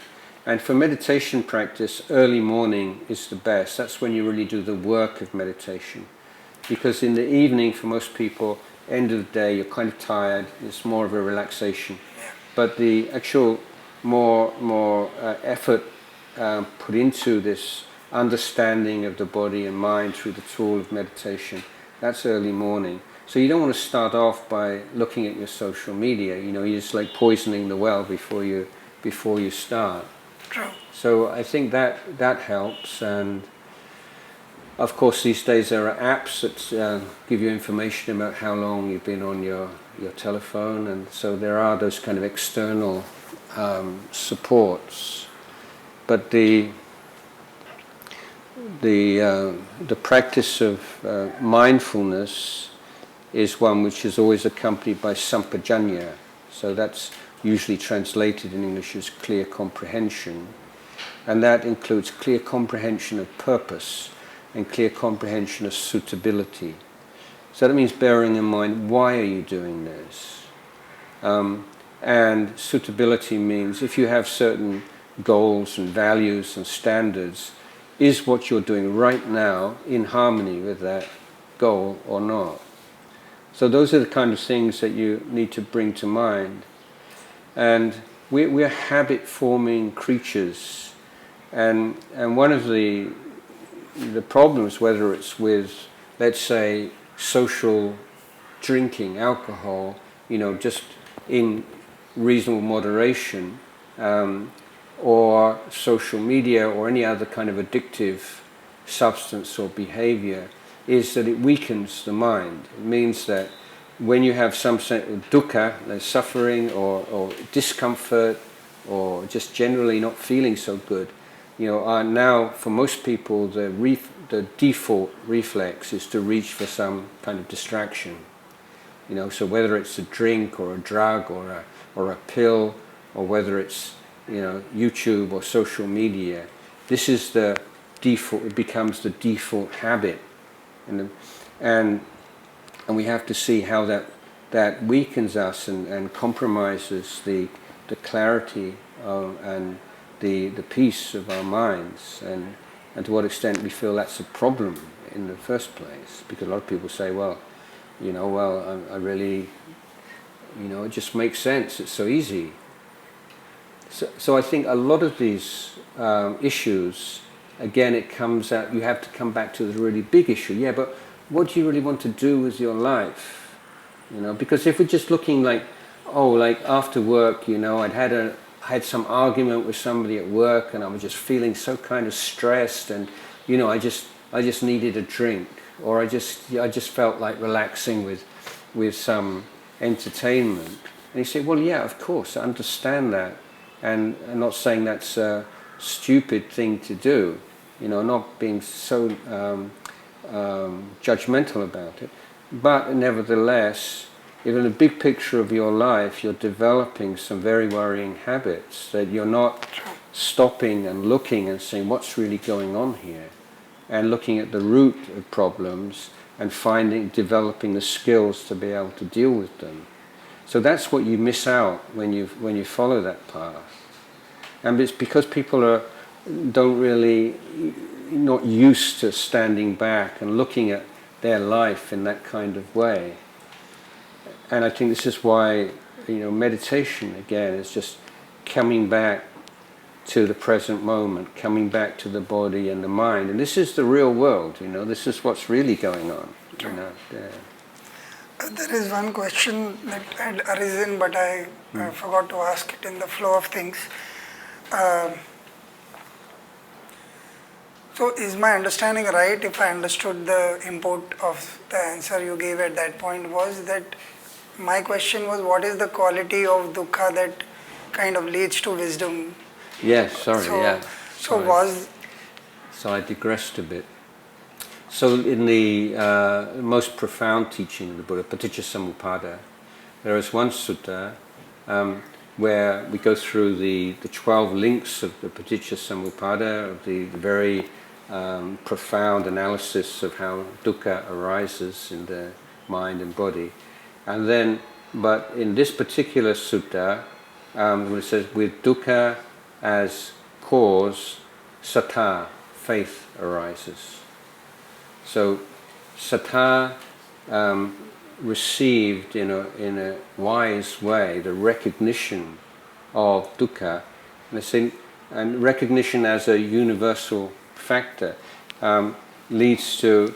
And for meditation practice, early morning is the best. That's when you really do the work of meditation. Because in the evening, for most people, end of the day, you're kind of tired. It's more of a relaxation. But the actual more effort put into this understanding of the body and mind through the tool of meditation, that's early morning. So you don't want to start off by looking at your social media. You're just like poisoning the well before you start. True. So I think that helps. And of course these days there are apps that give you information about how long you've been on your telephone, and so there are those kind of external supports. But the practice of mindfulness is one which is always accompanied by sampajanya. So that's usually translated in English as clear comprehension. And that includes clear comprehension of purpose and clear comprehension of suitability. So that means bearing in mind, why are you doing this? And suitability means if you have certain goals and values and standards, is what you're doing right now in harmony with that goal or not? So those are the kind of things that you need to bring to mind. And we're habit-forming creatures, and one of the problems, whether it's with, let's say, social drinking, alcohol, just in reasonable moderation, or social media or any other kind of addictive substance or behavior, is that it weakens the mind. It means that when you have some sense of dukkha, like suffering or discomfort, or just generally not feeling so good, now for most people the default reflex is to reach for some kind of distraction. So whether it's a drink or a drug or a pill, or whether it's YouTube or social media, this is the default. It becomes the default habit, and we have to see how that weakens us and compromises the clarity and the peace of our minds, and to what extent we feel that's a problem in the first place. Because a lot of people say, I really, it just makes sense. It's so easy. So I think a lot of these issues, again, it comes out, you have to come back to the really big issue. Yeah, but what do you really want to do with your life? Because if we're just looking like after work, I had some argument with somebody at work, and I was just feeling so kind of stressed, and I just needed a drink, or I just felt like relaxing with some entertainment. And you say, well, yeah, of course, I understand that. And I'm not saying that's stupid thing to do, not being so judgmental about it. But nevertheless, if in the big picture of your life you're developing some very worrying habits, that you're not stopping and looking and saying what's really going on here, and looking at the root of problems and developing the skills to be able to deal with them. So that's what you miss out when you follow that path. And it's because people not used to standing back and looking at their life in that kind of way. And I think this is why, meditation again is just coming back to the present moment, coming back to the body and the mind. And this is the real world, this is what's really going on. There is one question that had arisen, but I forgot to ask it in the flow of things. So is my understanding right, if I understood the import of the answer you gave at that point, was that my question was, what is the quality of dukkha that kind of leads to wisdom? Yes, sorry, yeah. So I digressed a bit. So in the most profound teaching of the Buddha, Paticcasamuppada, there is one sutta where we go through the 12 links of the Paticcasamuppada, of the very profound analysis of how dukkha arises in the mind and body. And then, but in this particular sutta, it says, with dukkha as cause, sattha, faith arises. So sattha received in a wise way the recognition of dukkha, and recognition as a universal factor leads to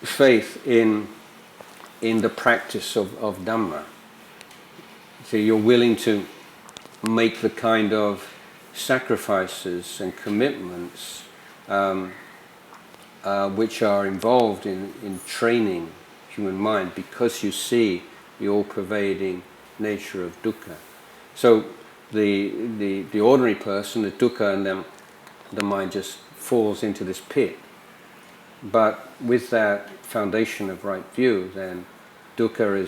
faith in the practice of Dhamma. So you're willing to make the kind of sacrifices and commitments which are involved in training human mind, because you see the all-pervading nature of dukkha. So the ordinary person, the dukkha, and then the mind just falls into this pit. But with that foundation of right view, then dukkha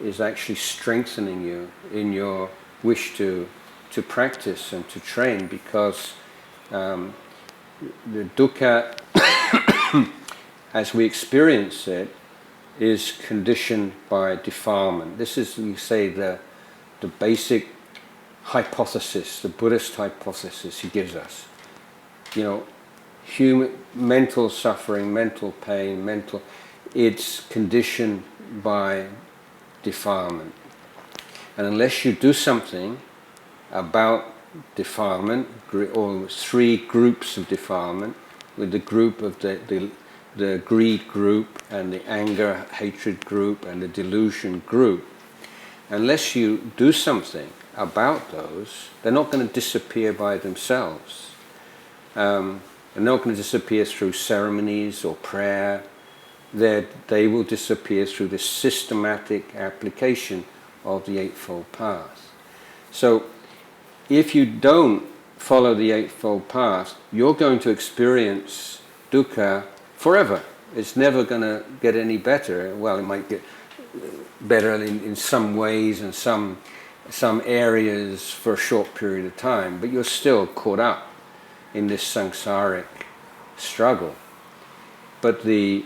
is actually strengthening you in your wish to practice and to train, because the dukkha as we experience it is conditioned by defilement. This is, you say, the basic hypothesis, the Buddhist hypothesis he gives us. Human mental suffering, mental pain, it's conditioned by defilement. And unless you do something about defilement, or three groups of defilement, with the group of the greed group, and the anger, hatred group, and the delusion group, unless you do something about those, they're not going to disappear by themselves. They're not going to disappear through ceremonies or prayer. They will disappear through the systematic application of the Eightfold Path. So if you don't follow the Eightfold Path, you're going to experience dukkha forever. It's never going to get any better. Well, it might get better in some ways and some areas for a short period of time, but you're still caught up in this samsaric struggle. But the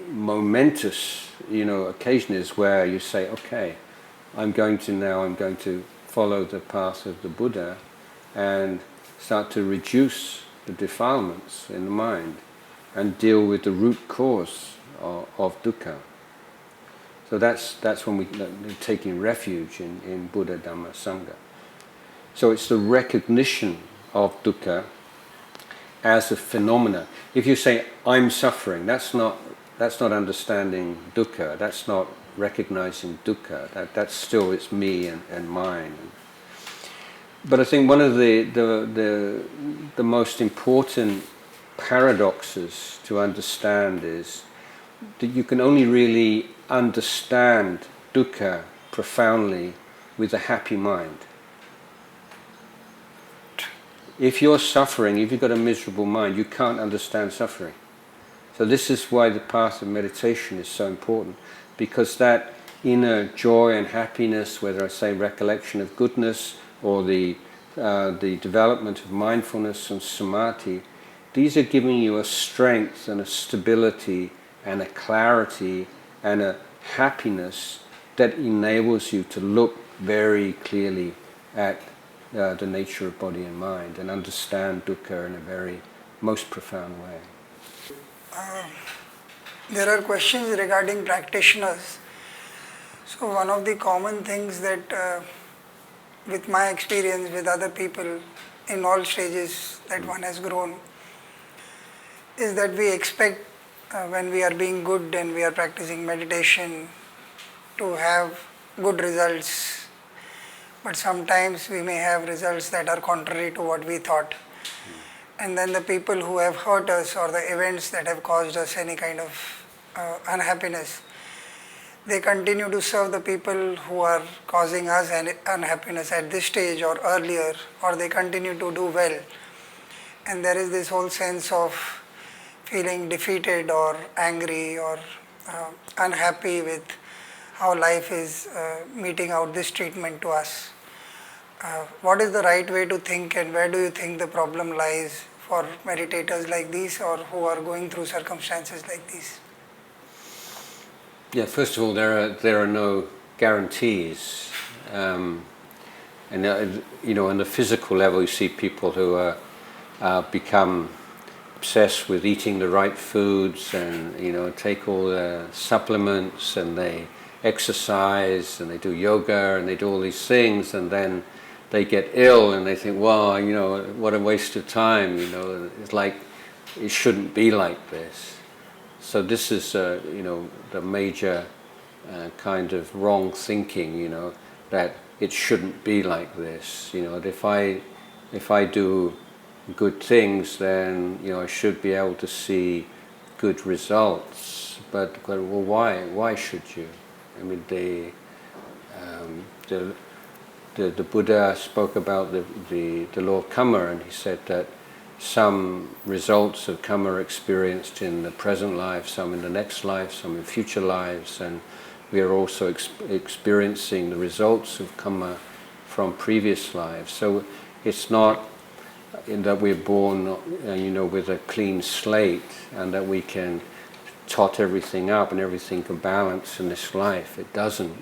momentous, occasion is where you say, okay, I'm going to follow the path of the Buddha and start to reduce the defilements in the mind and deal with the root cause of dukkha. So that's when we're taking refuge in Buddha, Dhamma, Sangha. So it's the recognition of dukkha as a phenomena. If you say, I'm suffering, that's not understanding dukkha, that's not recognizing dukkha, that's still it's me and mine. But I think one of the most important paradoxes to understand is that you can only really understand dukkha profoundly with a happy mind. if you're suffering, if you've got a miserable mind, you can't understand suffering. So this is why the path of meditation is so important, because that inner joy and happiness, whether I say recollection of goodness or the development of mindfulness and samadhi, these are giving you a strength and a stability and a clarity and a happiness that enables you to look very clearly at the nature of body and mind and understand dukkha in a very most profound way. There are questions regarding practitioners. So one of the common things that with my experience with other people in all stages that one has grown is that we expect when we are being good and we are practicing meditation to have good results, but sometimes we may have results that are contrary to what we thought. And then the people who have hurt us or the events that have caused us any kind of unhappiness, they continue to serve the people who are causing us unhappiness at this stage or earlier, or they continue to do well. And there is this whole sense of feeling defeated or angry or unhappy with how life is meting out this treatment to us. What is the right way to think, and where do you think the problem lies for meditators like these or who are going through circumstances like these? Yeah, first of all, there are no guarantees, and on the physical level, you see people who become obsessed with eating the right foods and take all the supplements, and they exercise and they do yoga and they do all these things, and then they get ill and they think, wow, what a waste of time. It's like it shouldn't be like this. So this is, the major kind of wrong thinking, that it shouldn't be like this. That if I do good things, then I should be able to see good results. But well, why? Why should you? I mean, the Buddha spoke about the law of karma, and he said that some results of karma are experienced in the present life, some in the next life, some in future lives, and we are also experiencing the results of karma from previous lives. So it's not in that we're born, with a clean slate and that we can tot everything up and everything can balance in this life. It doesn't.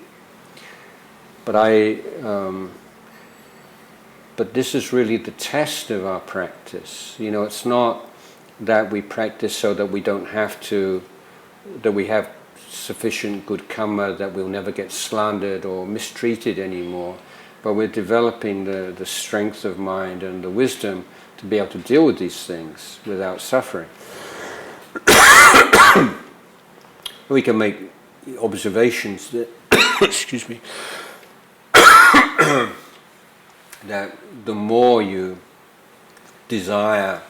But this is really the test of our practice. It's not that we practice so that we don't have to, that we have sufficient good karma, that we'll never get slandered or mistreated anymore, but we're developing the strength of mind and the wisdom to be able to deal with these things without suffering. We can make observations that, excuse me, that the more you desire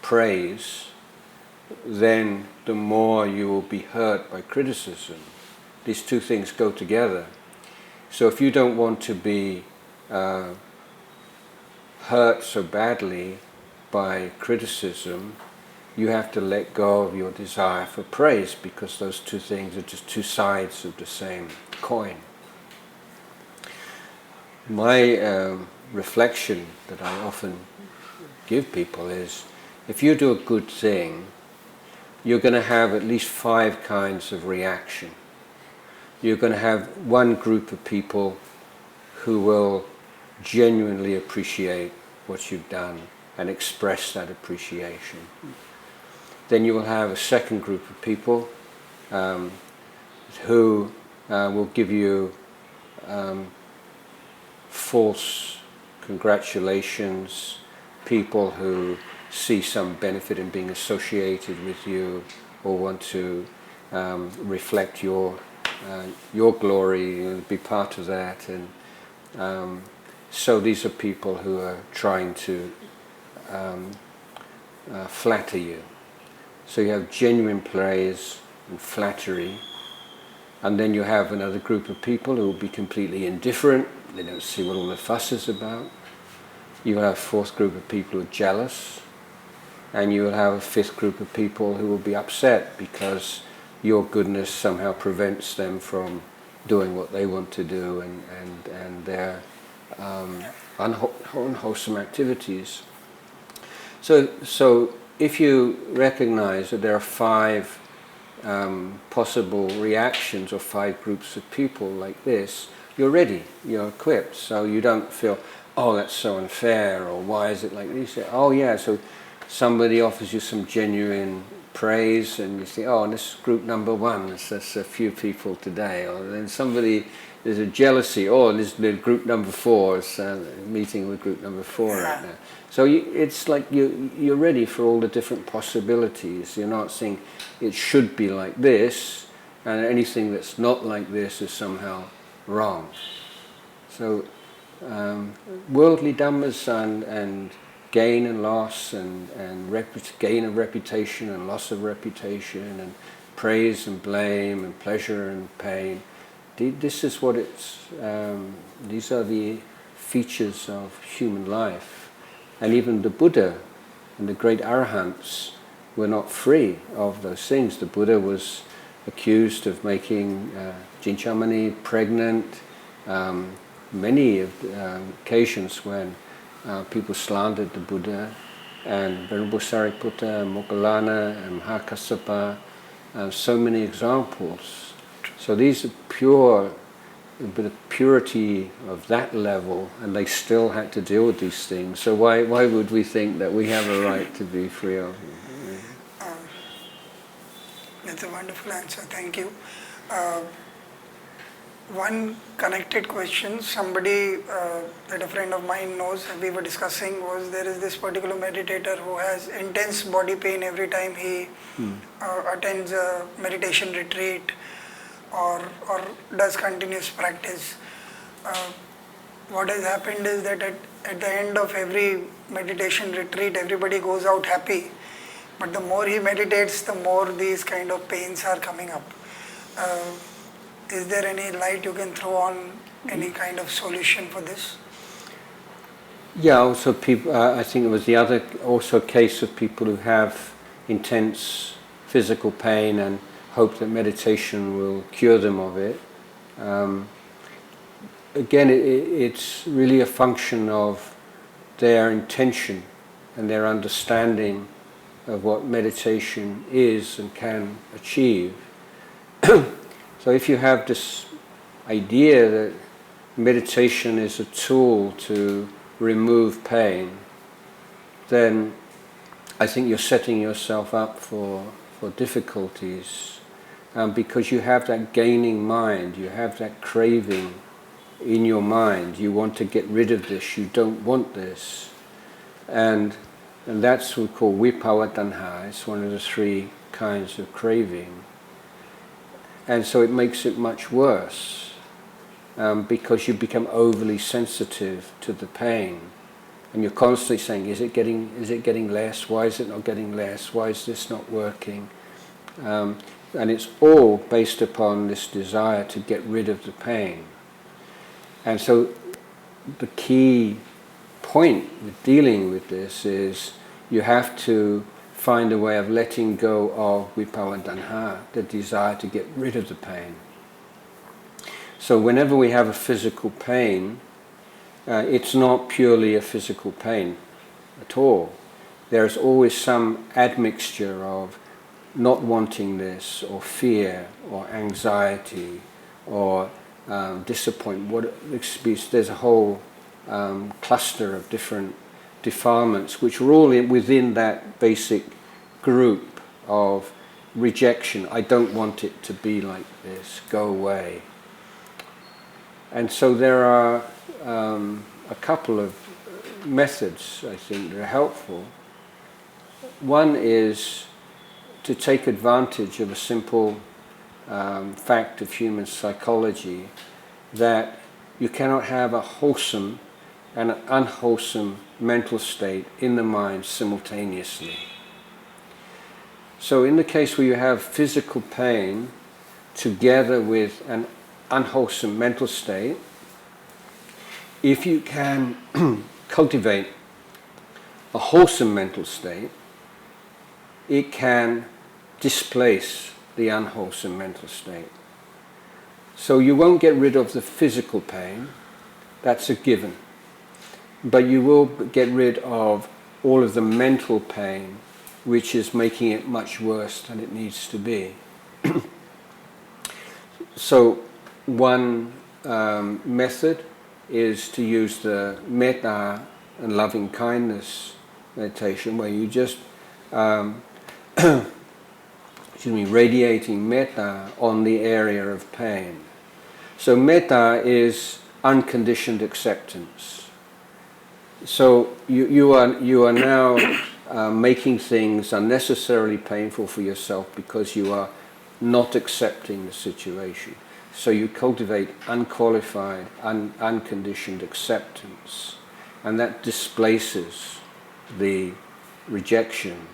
praise, then the more you will be hurt by criticism. These two things go together. So if you don't want to be hurt so badly by criticism, you have to let go of your desire for praise, because those two things are just two sides of the same coin. My reflection that I often give people is, if you do a good thing, you're going to have at least 5 kinds of reaction. You're going to have one group of people who will genuinely appreciate what you've done and express that appreciation. Then you will have a second group of people who will give you false congratulations, people who see some benefit in being associated with you or want to reflect your glory, be part of that. And so these are people who are trying to flatter you. So you have genuine praise and flattery, and then you have another group of people who will be completely indifferent. They don't see what all the fuss is about. You will have a fourth group of people who are jealous, and you will have a fifth group of people who will be upset because your goodness somehow prevents them from doing what they want to do and their unwholesome activities. So if you recognize that there are five possible reactions or five groups of people like this, you're ready, you're equipped, so you don't feel, oh, that's so unfair, or why is it like this? Oh yeah, so somebody offers you some genuine praise and you think, oh, and this is group number one, there's a few people today. Or then there's a jealousy, oh, and this is group number four, it's meeting with group number four right now. So it's like you're ready for all the different possibilities. You're not saying it should be like this, and anything that's not like this is somehow wrong. So worldly dhammas and gain and loss and gain of reputation and loss of reputation and praise and blame and pleasure and pain. This is what these are the features of human life. And even the Buddha and the great arahants were not free of those things. The Buddha was accused of making Jinchamani pregnant. Many occasions when people slandered the Buddha, and Venerable Sariputta, Moggallana, and Mahakassapa, so many examples. So these are pure, but the purity of that level, and they still had to deal with these things. So why would we think that we have a right to be free of them? That's a wonderful answer, thank you. One connected question, somebody that a friend of mine knows, we were discussing, was there is this particular meditator who has intense body pain every time he attends a meditation retreat or does continuous practice. What has happened is that at the end of every meditation retreat, everybody goes out happy, but the more he meditates, the more these kind of pains are coming up. Is there any light you can throw on any kind of solution for this? Yeah, also people. I think it was the other also case of people who have intense physical pain and hope that meditation will cure them of it. Again, it's really a function of their intention and their understanding of what meditation is and can achieve. So if you have this idea that meditation is a tool to remove pain, then I think you're setting yourself up for difficulties, because you have that gaining mind, you have that craving in your mind. You want to get rid of this, you don't want this. And that's what we call vipawa tanha. It's one of the three kinds of craving. And so it makes it much worse, because you become overly sensitive to the pain, and you're constantly saying, is it getting less? Why is it not getting less? Why is this not working? And it's all based upon this desire to get rid of the pain. And so the key point with dealing with this is you have to find a way of letting go of vipawa tanha, the desire to get rid of the pain. So whenever we have a physical pain, it's not purely a physical pain at all. There's always some admixture of not wanting this, or fear, or anxiety, or disappointment. There's a whole cluster of different defilements which are all within that basic group of rejection. I don't want it to be like this, go away. And so there are a couple of methods, I think, that are helpful. One is to take advantage of a simple fact of human psychology, that you cannot have a wholesome and an unwholesome mental state in the mind simultaneously. So in the case where you have physical pain together with an unwholesome mental state, if you can cultivate a wholesome mental state, it can displace the unwholesome mental state. So you won't get rid of the physical pain, that's a given. But you will get rid of all of the mental pain, which is making it much worse than it needs to be. So one method is to use the metta and loving kindness meditation, where you just radiating metta on the area of pain. So metta is unconditioned acceptance. So you are now making things unnecessarily painful for yourself because you are not accepting the situation. So you cultivate unqualified, unconditioned acceptance, and that displaces the rejection.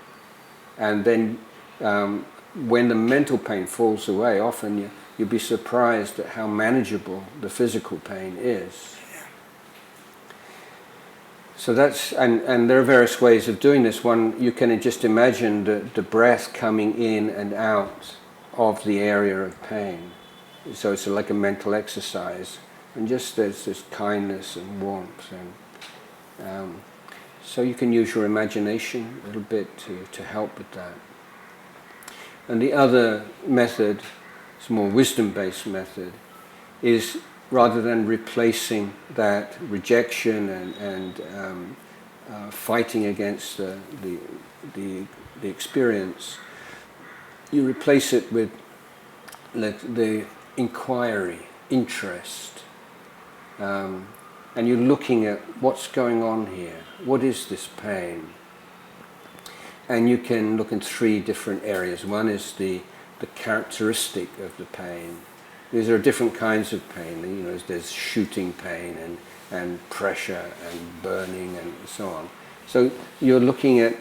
And then when the mental pain falls away, often you'll be surprised at how manageable the physical pain is. So that's, and there are various ways of doing this. One, you can just imagine the breath coming in and out of the area of pain. So it's like a mental exercise, and just there's this kindness and warmth, and so you can use your imagination a little bit to help with that. And the other method, it's a more wisdom-based method, is rather than replacing that rejection and fighting against the experience, you replace it with the inquiry, interest, and you're looking at what's going on here. What is this pain? And you can look in three different areas. One is the characteristic of the pain. There are different kinds of pain. You know, there's shooting pain and pressure and burning and so on. So you're looking at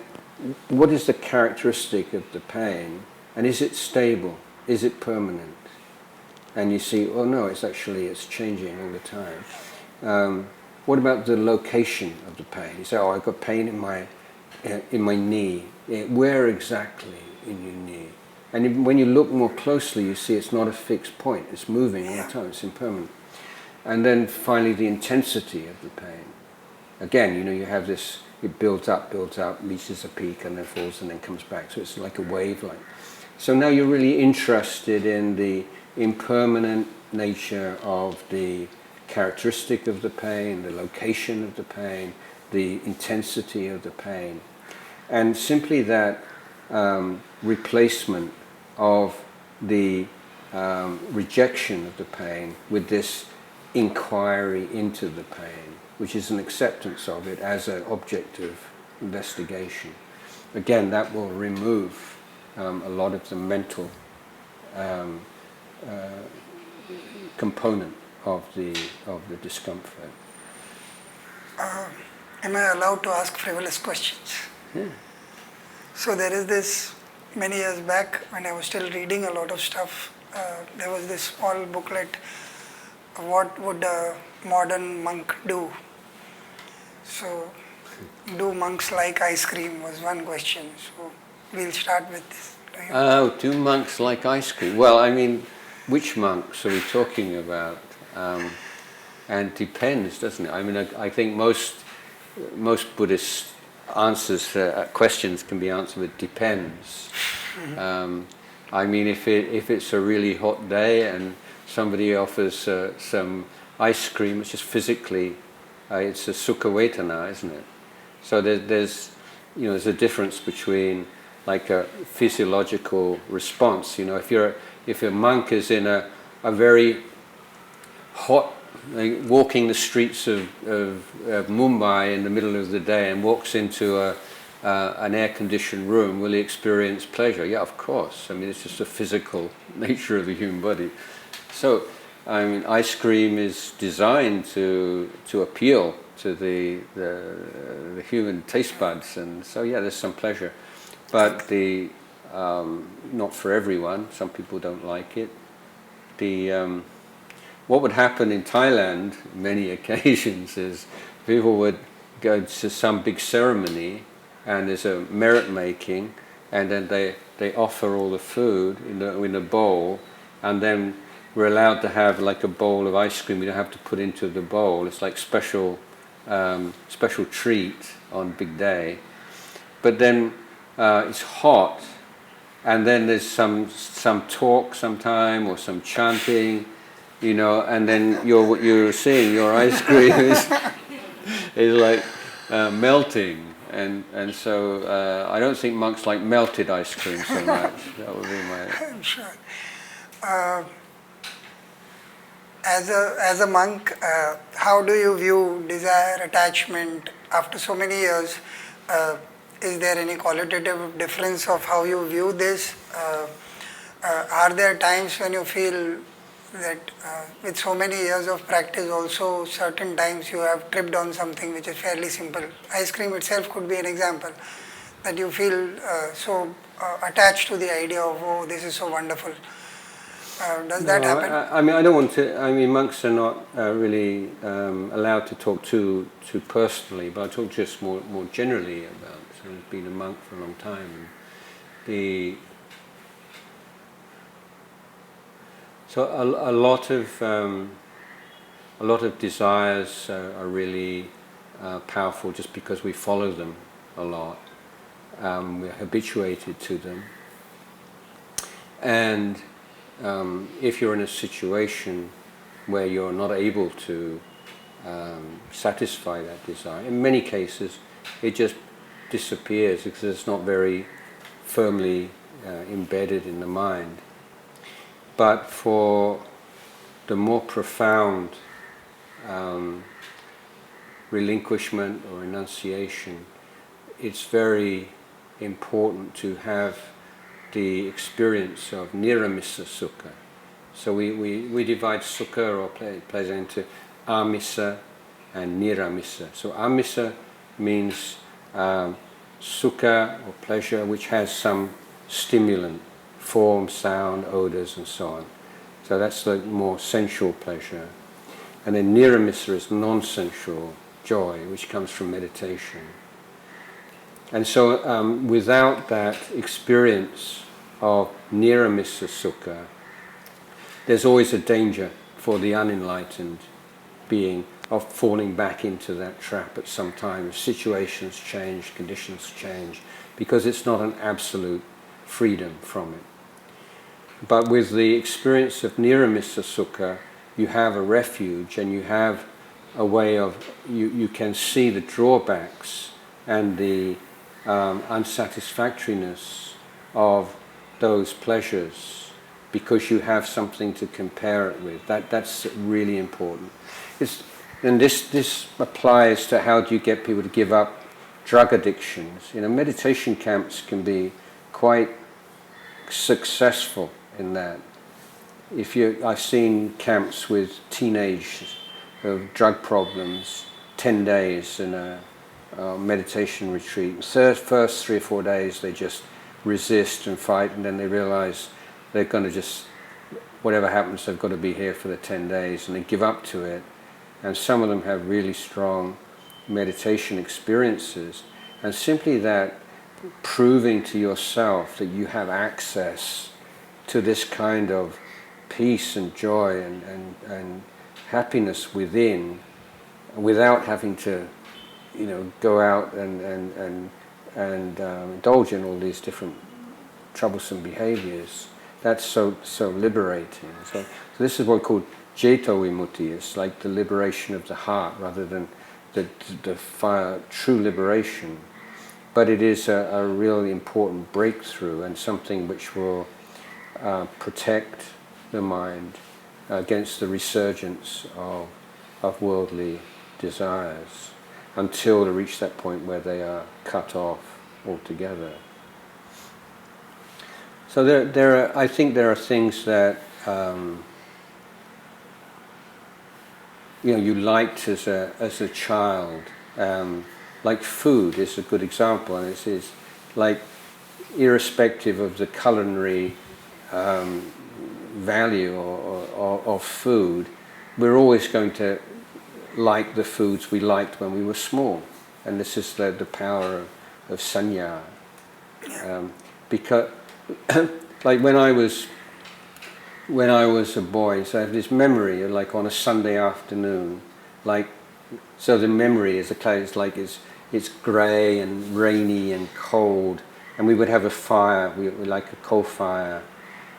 what is the characteristic of the pain, and is it stable? Is it permanent? And you see, oh no, it's changing all the time. What about the location of the pain? You say, oh, I've got pain in my knee. Where exactly in your knee? And when you look more closely, you see it's not a fixed point. It's moving all the time. It's impermanent. And then finally, the intensity of the pain. Again, you have this. It builds up, reaches a peak, and then falls, and then comes back. So it's like a wave, So now you're really interested in the impermanent nature of the characteristic of the pain, the location of the pain, the intensity of the pain, and simply that replacement of the rejection of the pain with this inquiry into the pain, which is an acceptance of it as an object of investigation. Again, that will remove a lot of the mental component of the discomfort. Am I allowed to ask frivolous questions? Yeah. So there is this, many years back when I was still reading a lot of stuff, there was this small booklet, what would a modern monk do? So, do monks like ice cream was one question. So we'll start with this. Oh, do monks like ice cream? Well, I mean, which monks are we talking about? And depends, doesn't it? I mean, I think most Buddhist answers to questions can be answered with depends. I mean, if it's a really hot day and somebody offers some ice cream, it's just physically, it's a sukha vedana, isn't it? So there's a difference between like a physiological response. If a monk is in a very hot, walking the streets of Mumbai in the middle of the day and walks into an air-conditioned room, will he experience pleasure? Yeah, of course. I mean, it's just a physical nature of the human body. So, I mean, ice cream is designed to appeal to the human taste buds, and so yeah, there's some pleasure, but not for everyone. Some people don't like it. What would happen in Thailand many occasions is people would go to some big ceremony and there's a merit making, and then they offer all the food in a bowl, and then we're allowed to have like a bowl of ice cream. We don't have to put into the bowl. It's like special treat on big day. But then it's hot, and then there's some talk sometime or some chanting, you know, and then what you're seeing, your ice cream is like melting. And so I don't think monks like melted ice cream so much. That would be my... I'm sure. As a monk, how do you view desire, attachment after so many years? Is there any qualitative difference of how you view this? Are there times when you feel that with so many years of practice also, certain times you have tripped on something which is fairly simple? Ice cream itself could be an example, that you feel so attached to the idea of, oh, this is so wonderful. Does that happen? I mean, I don't want to... I mean, monks are not really allowed to talk too personally, but I talk just more generally about... So I've been a monk for a long time. So a lot of desires are really powerful just because we follow them a lot. We're habituated to them. And if you're in a situation where you're not able to satisfy that desire, in many cases it just disappears because it's not very firmly embedded in the mind. But for the more profound relinquishment or renunciation, it's very important to have the experience of niramissa sukha. So we divide sukha or pleasure into amissa and niramissa. So amissa means sukha or pleasure which has some stimulant, form, sound, odors and so on. So that's the more sensual pleasure. And then niramissa is non-sensual joy, which comes from meditation. And so without that experience of niramissa sukha, there's always a danger for the unenlightened being of falling back into that trap at some time. Situations change, conditions change, because it's not an absolute freedom from it. But with the experience of niramissa sukha, you have a refuge and you have a way of, you can see the drawbacks and the unsatisfactoriness of those pleasures because you have something to compare it with. That's really important. And this applies to how do you get people to give up drug addictions. You know, meditation camps can be quite successful in that. I've seen camps with teenagers of drug problems, 10 days in a meditation retreat. First 3 or 4 days they just resist and fight, and then they realize they're going to just, whatever happens, they've got to be here for the 10 days, and they give up to it. And some of them have really strong meditation experiences, and simply that proving to yourself that you have access to this kind of peace and joy and happiness within, without having to, you know, go out and indulge in all these different troublesome behaviors. That's so liberating. So this is what we call Ceto Vimutti. It's like the liberation of the heart rather than the true liberation. But it is a really important breakthrough and something which will protect the mind against the resurgence of worldly desires until they reach that point where they are cut off altogether. So I think there are things that you liked as a child, like food is a good example, and it's like irrespective of the culinary value of food, we're always going to like the foods we liked when we were small. and this is the power of sanya. Because, like when I was a boy, so I have this memory of like on a Sunday afternoon, like, so the memory is it's grey and rainy and cold, and we would have a fire, we like a coal fire,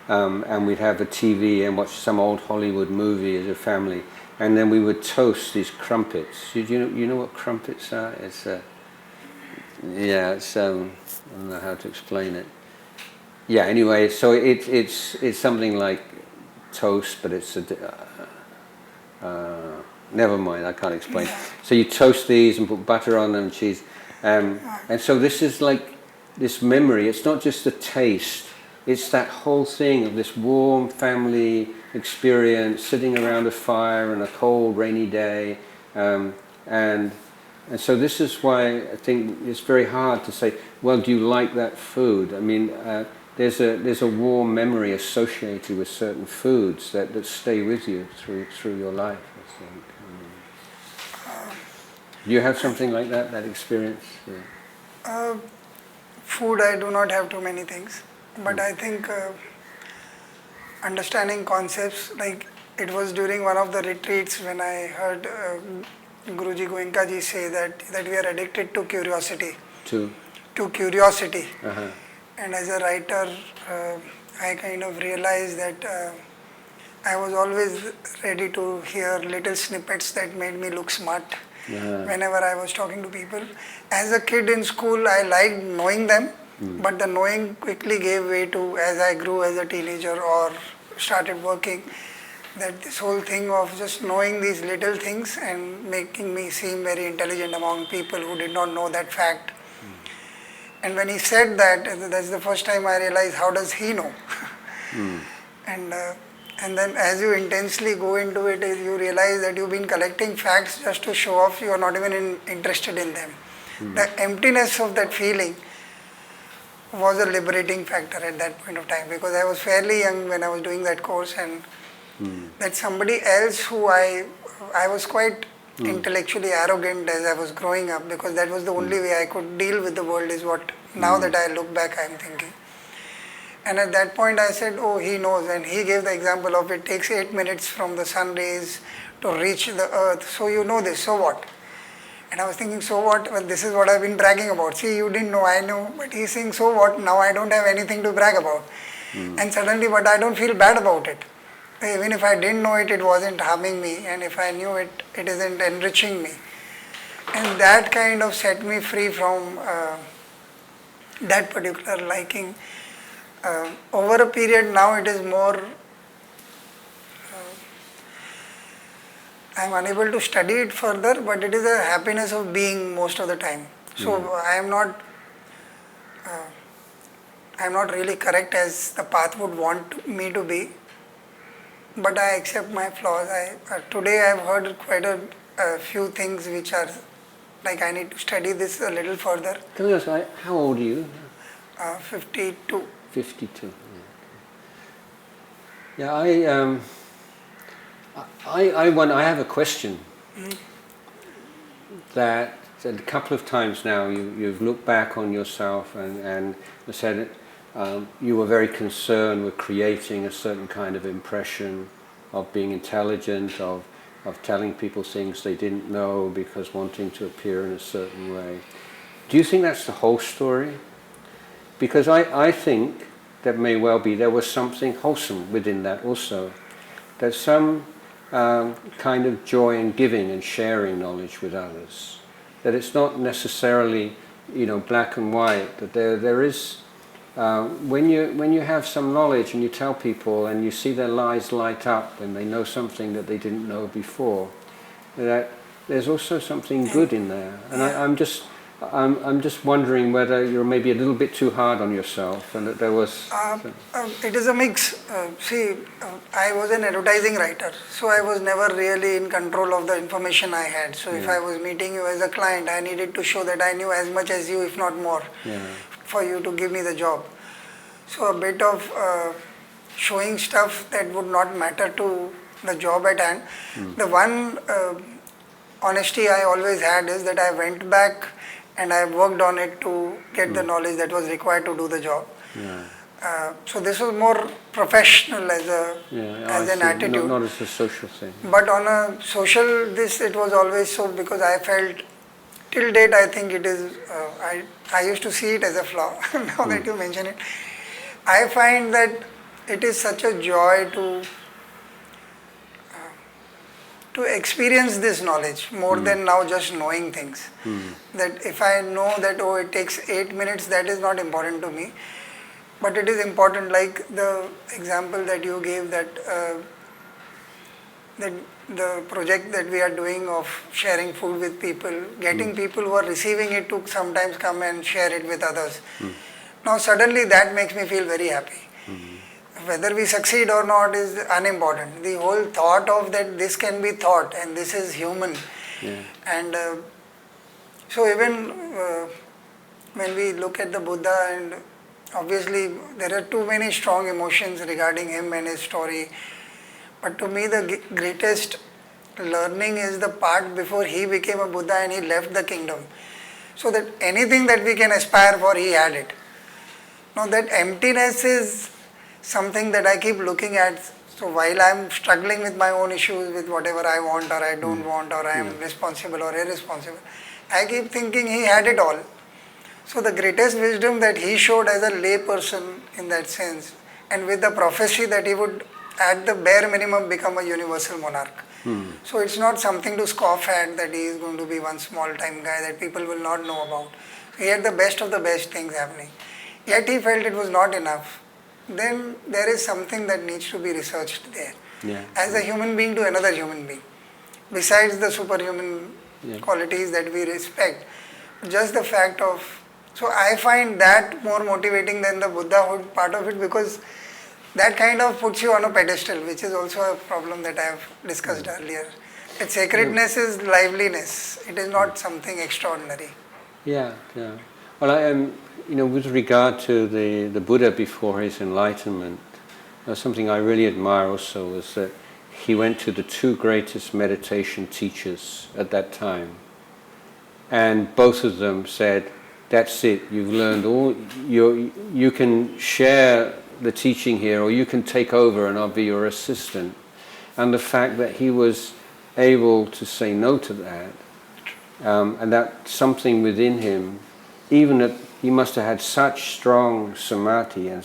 and we'd have a TV and watch some old Hollywood movie as a family, and then we would toast these crumpets. You know what crumpets are? It's I don't know how to explain it. Yeah, anyway, so it's something like toast, but it's never mind, I can't explain. So you toast these and put butter on them, cheese, and so this is like this memory. It's not just the taste; it's that whole thing of this warm family experience, sitting around a fire on a cold, rainy day, and so this is why I think it's very hard to say, well, do you like that food? I mean, there's a warm memory associated with certain foods that stay with you through your life, I think. Do you have something like that experience? Yeah. Food, I do not have too many things, but I think understanding concepts, like it was during one of the retreats when I heard Guruji Goenka ji say that we are addicted to curiosity. To curiosity. Uh-huh. And as a writer, I kind of realized that I was always ready to hear little snippets that made me look smart. Uh-huh. Whenever I was talking to people. As a kid in school, I liked knowing them, but the knowing quickly gave way to, as I grew as a teenager or started working, that this whole thing of just knowing these little things and making me seem very intelligent among people who did not know that fact. And when he said that, that's the first time I realized, how does he know? And then as you intensely go into it, you realize that you've been collecting facts just to show off, you are not even interested in them. The emptiness of that feeling was a liberating factor at that point of time, because I was fairly young when I was doing that course, and that somebody else who I was quite intellectually arrogant as I was growing up, because that was the only way I could deal with the world, is what now that I look back I am thinking. And at that point I said, oh, he knows, and he gave the example of it takes 8 minutes from the sun rays to reach the earth, so you know this, so what? And I was thinking, so what? Well, this is what I've been bragging about. See, you didn't know, I know, but he's saying, so what? Now I don't have anything to brag about. And suddenly, but I don't feel bad about it. Even if I didn't know it, it wasn't harming me, and if I knew it, it isn't enriching me. And that kind of set me free from that particular liking. Over a period now, it is more, I am unable to study it further, but it is a happiness of being most of the time. So I am not really correct as the path would want me to be, but I accept my flaws. Today I have heard quite a few things which are like I need to study this a little further. Can I ask, how old are you? 52. 52. Yeah, I have a question. That a couple of times now you've looked back on yourself and said you were very concerned with creating a certain kind of impression of being intelligent, of telling people things they didn't know because wanting to appear in a certain way. Do you think that's the whole story? Because I think that may well be there was something wholesome within that also. There's some kind of joy in giving and sharing knowledge with others. That it's not necessarily, black and white. That there is when you have some knowledge and you tell people and you see their lives light up when they know something that they didn't know before. That there's also something good in there. And I'm just wondering whether you're maybe a little bit too hard on yourself, and that there was. It is a mix. I was an advertising writer, so I was never really in control of the information I had. So if I was meeting you as a client, I needed to show that I knew as much as you, if not more, for you to give me the job. So a bit of showing stuff that would not matter to the job at hand. The one honesty I always had is that I went back and I worked on it to get the knowledge that was required to do the job. So this was more professional as an attitude. Not as a social thing. But on a social, it was always so, because I felt, till date I think it is, I used to see it as a flaw. Now that you mention it, I find that it is such a joy to experience this knowledge more than now just knowing things. That if I know that, oh, it takes 8 minutes, that is not important to me. But it is important, like the example that you gave, that the project that we are doing of sharing food with people, getting people who are receiving it to sometimes come and share it with others. Now suddenly that makes me feel very happy. Whether we succeed or not is unimportant. The whole thought of that this can be thought and this is human. And so even when we look at the Buddha, and obviously there are too many strong emotions regarding him and his story, but to me the greatest learning is the part before he became a Buddha and he left the kingdom. So that anything that we can aspire for, he had it. Now that emptiness is something that I keep looking at. So while I am struggling with my own issues, with whatever I want or I don't want, or I am responsible or irresponsible, I keep thinking he had it all. So the greatest wisdom that he showed as a lay person in that sense, and with the prophecy that he would at the bare minimum become a universal monarch. So it's not something to scoff at, that he is going to be one small time guy that people will not know about. He had the best of the best things happening. Yet he felt it was not enough. Then there is something that needs to be researched there. As a human being to another human being. Besides the superhuman qualities that we respect, just the fact of, so I find that more motivating than the Buddhahood part of it, because that kind of puts you on a pedestal, which is also a problem that I have discussed earlier. That sacredness is liveliness. It is not something extraordinary. Well, I am, with regard to the Buddha before his enlightenment, something I really admire also is that he went to the two greatest meditation teachers at that time, and both of them said, that's it, you've learned all, you can share the teaching here, or you can take over and I'll be your assistant. And the fact that he was able to say no to that, and that something within him, even that he must have had such strong samadhi, and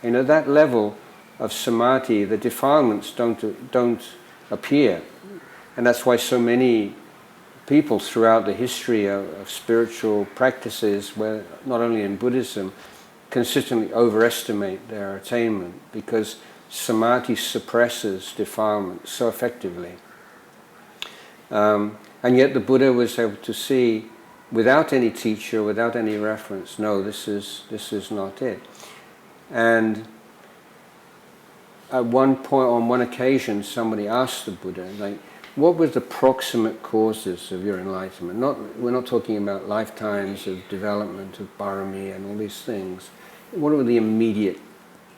that level of samadhi, the defilements don't appear. And that's why so many people throughout the history of spiritual practices, where not only in Buddhism, consistently overestimate their attainment, because samadhi suppresses defilement so effectively. And yet the Buddha was able to see, without any teacher, without any reference, no, this is not it. And at one point, on one occasion, somebody asked the Buddha, like, what were the proximate causes of your enlightenment? We're not talking about lifetimes of development of parami and all these things. What are the immediate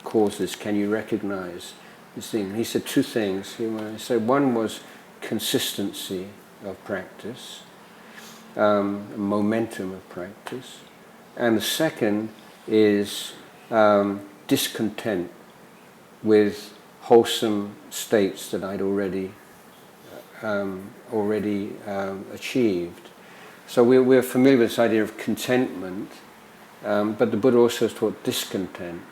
causes? Can you recognize this thing? He said two things. He said one was consistency of practice, momentum of practice, and the second is discontent with wholesome states that I'd already achieved. So we're familiar with this idea of contentment, but the Buddha also taught discontent.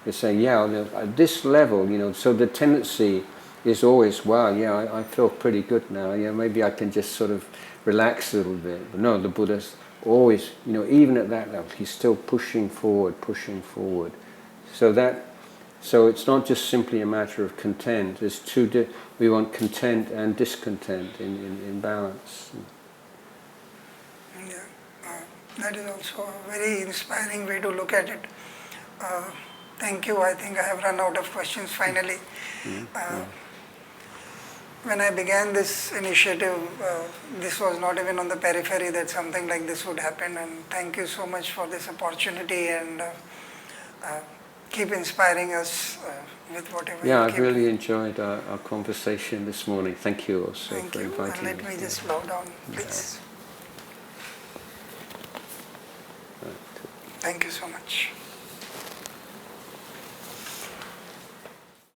They say, at this level, so the tendency is always, I feel pretty good now, maybe I can just sort of relax a little bit. But no, the Buddha's always, even at that level, he's still pushing forward. So it's not just simply a matter of content. There's we want content and discontent in balance. That is also a very inspiring way to look at it. Thank you. I think I have run out of questions finally. When I began this initiative, this was not even on the periphery that something like this would happen, and thank you so much for this opportunity, and keep inspiring us with whatever you I've really enjoyed our conversation this morning. Thank you also for inviting me. Let me just bow down, please. Thank you so much.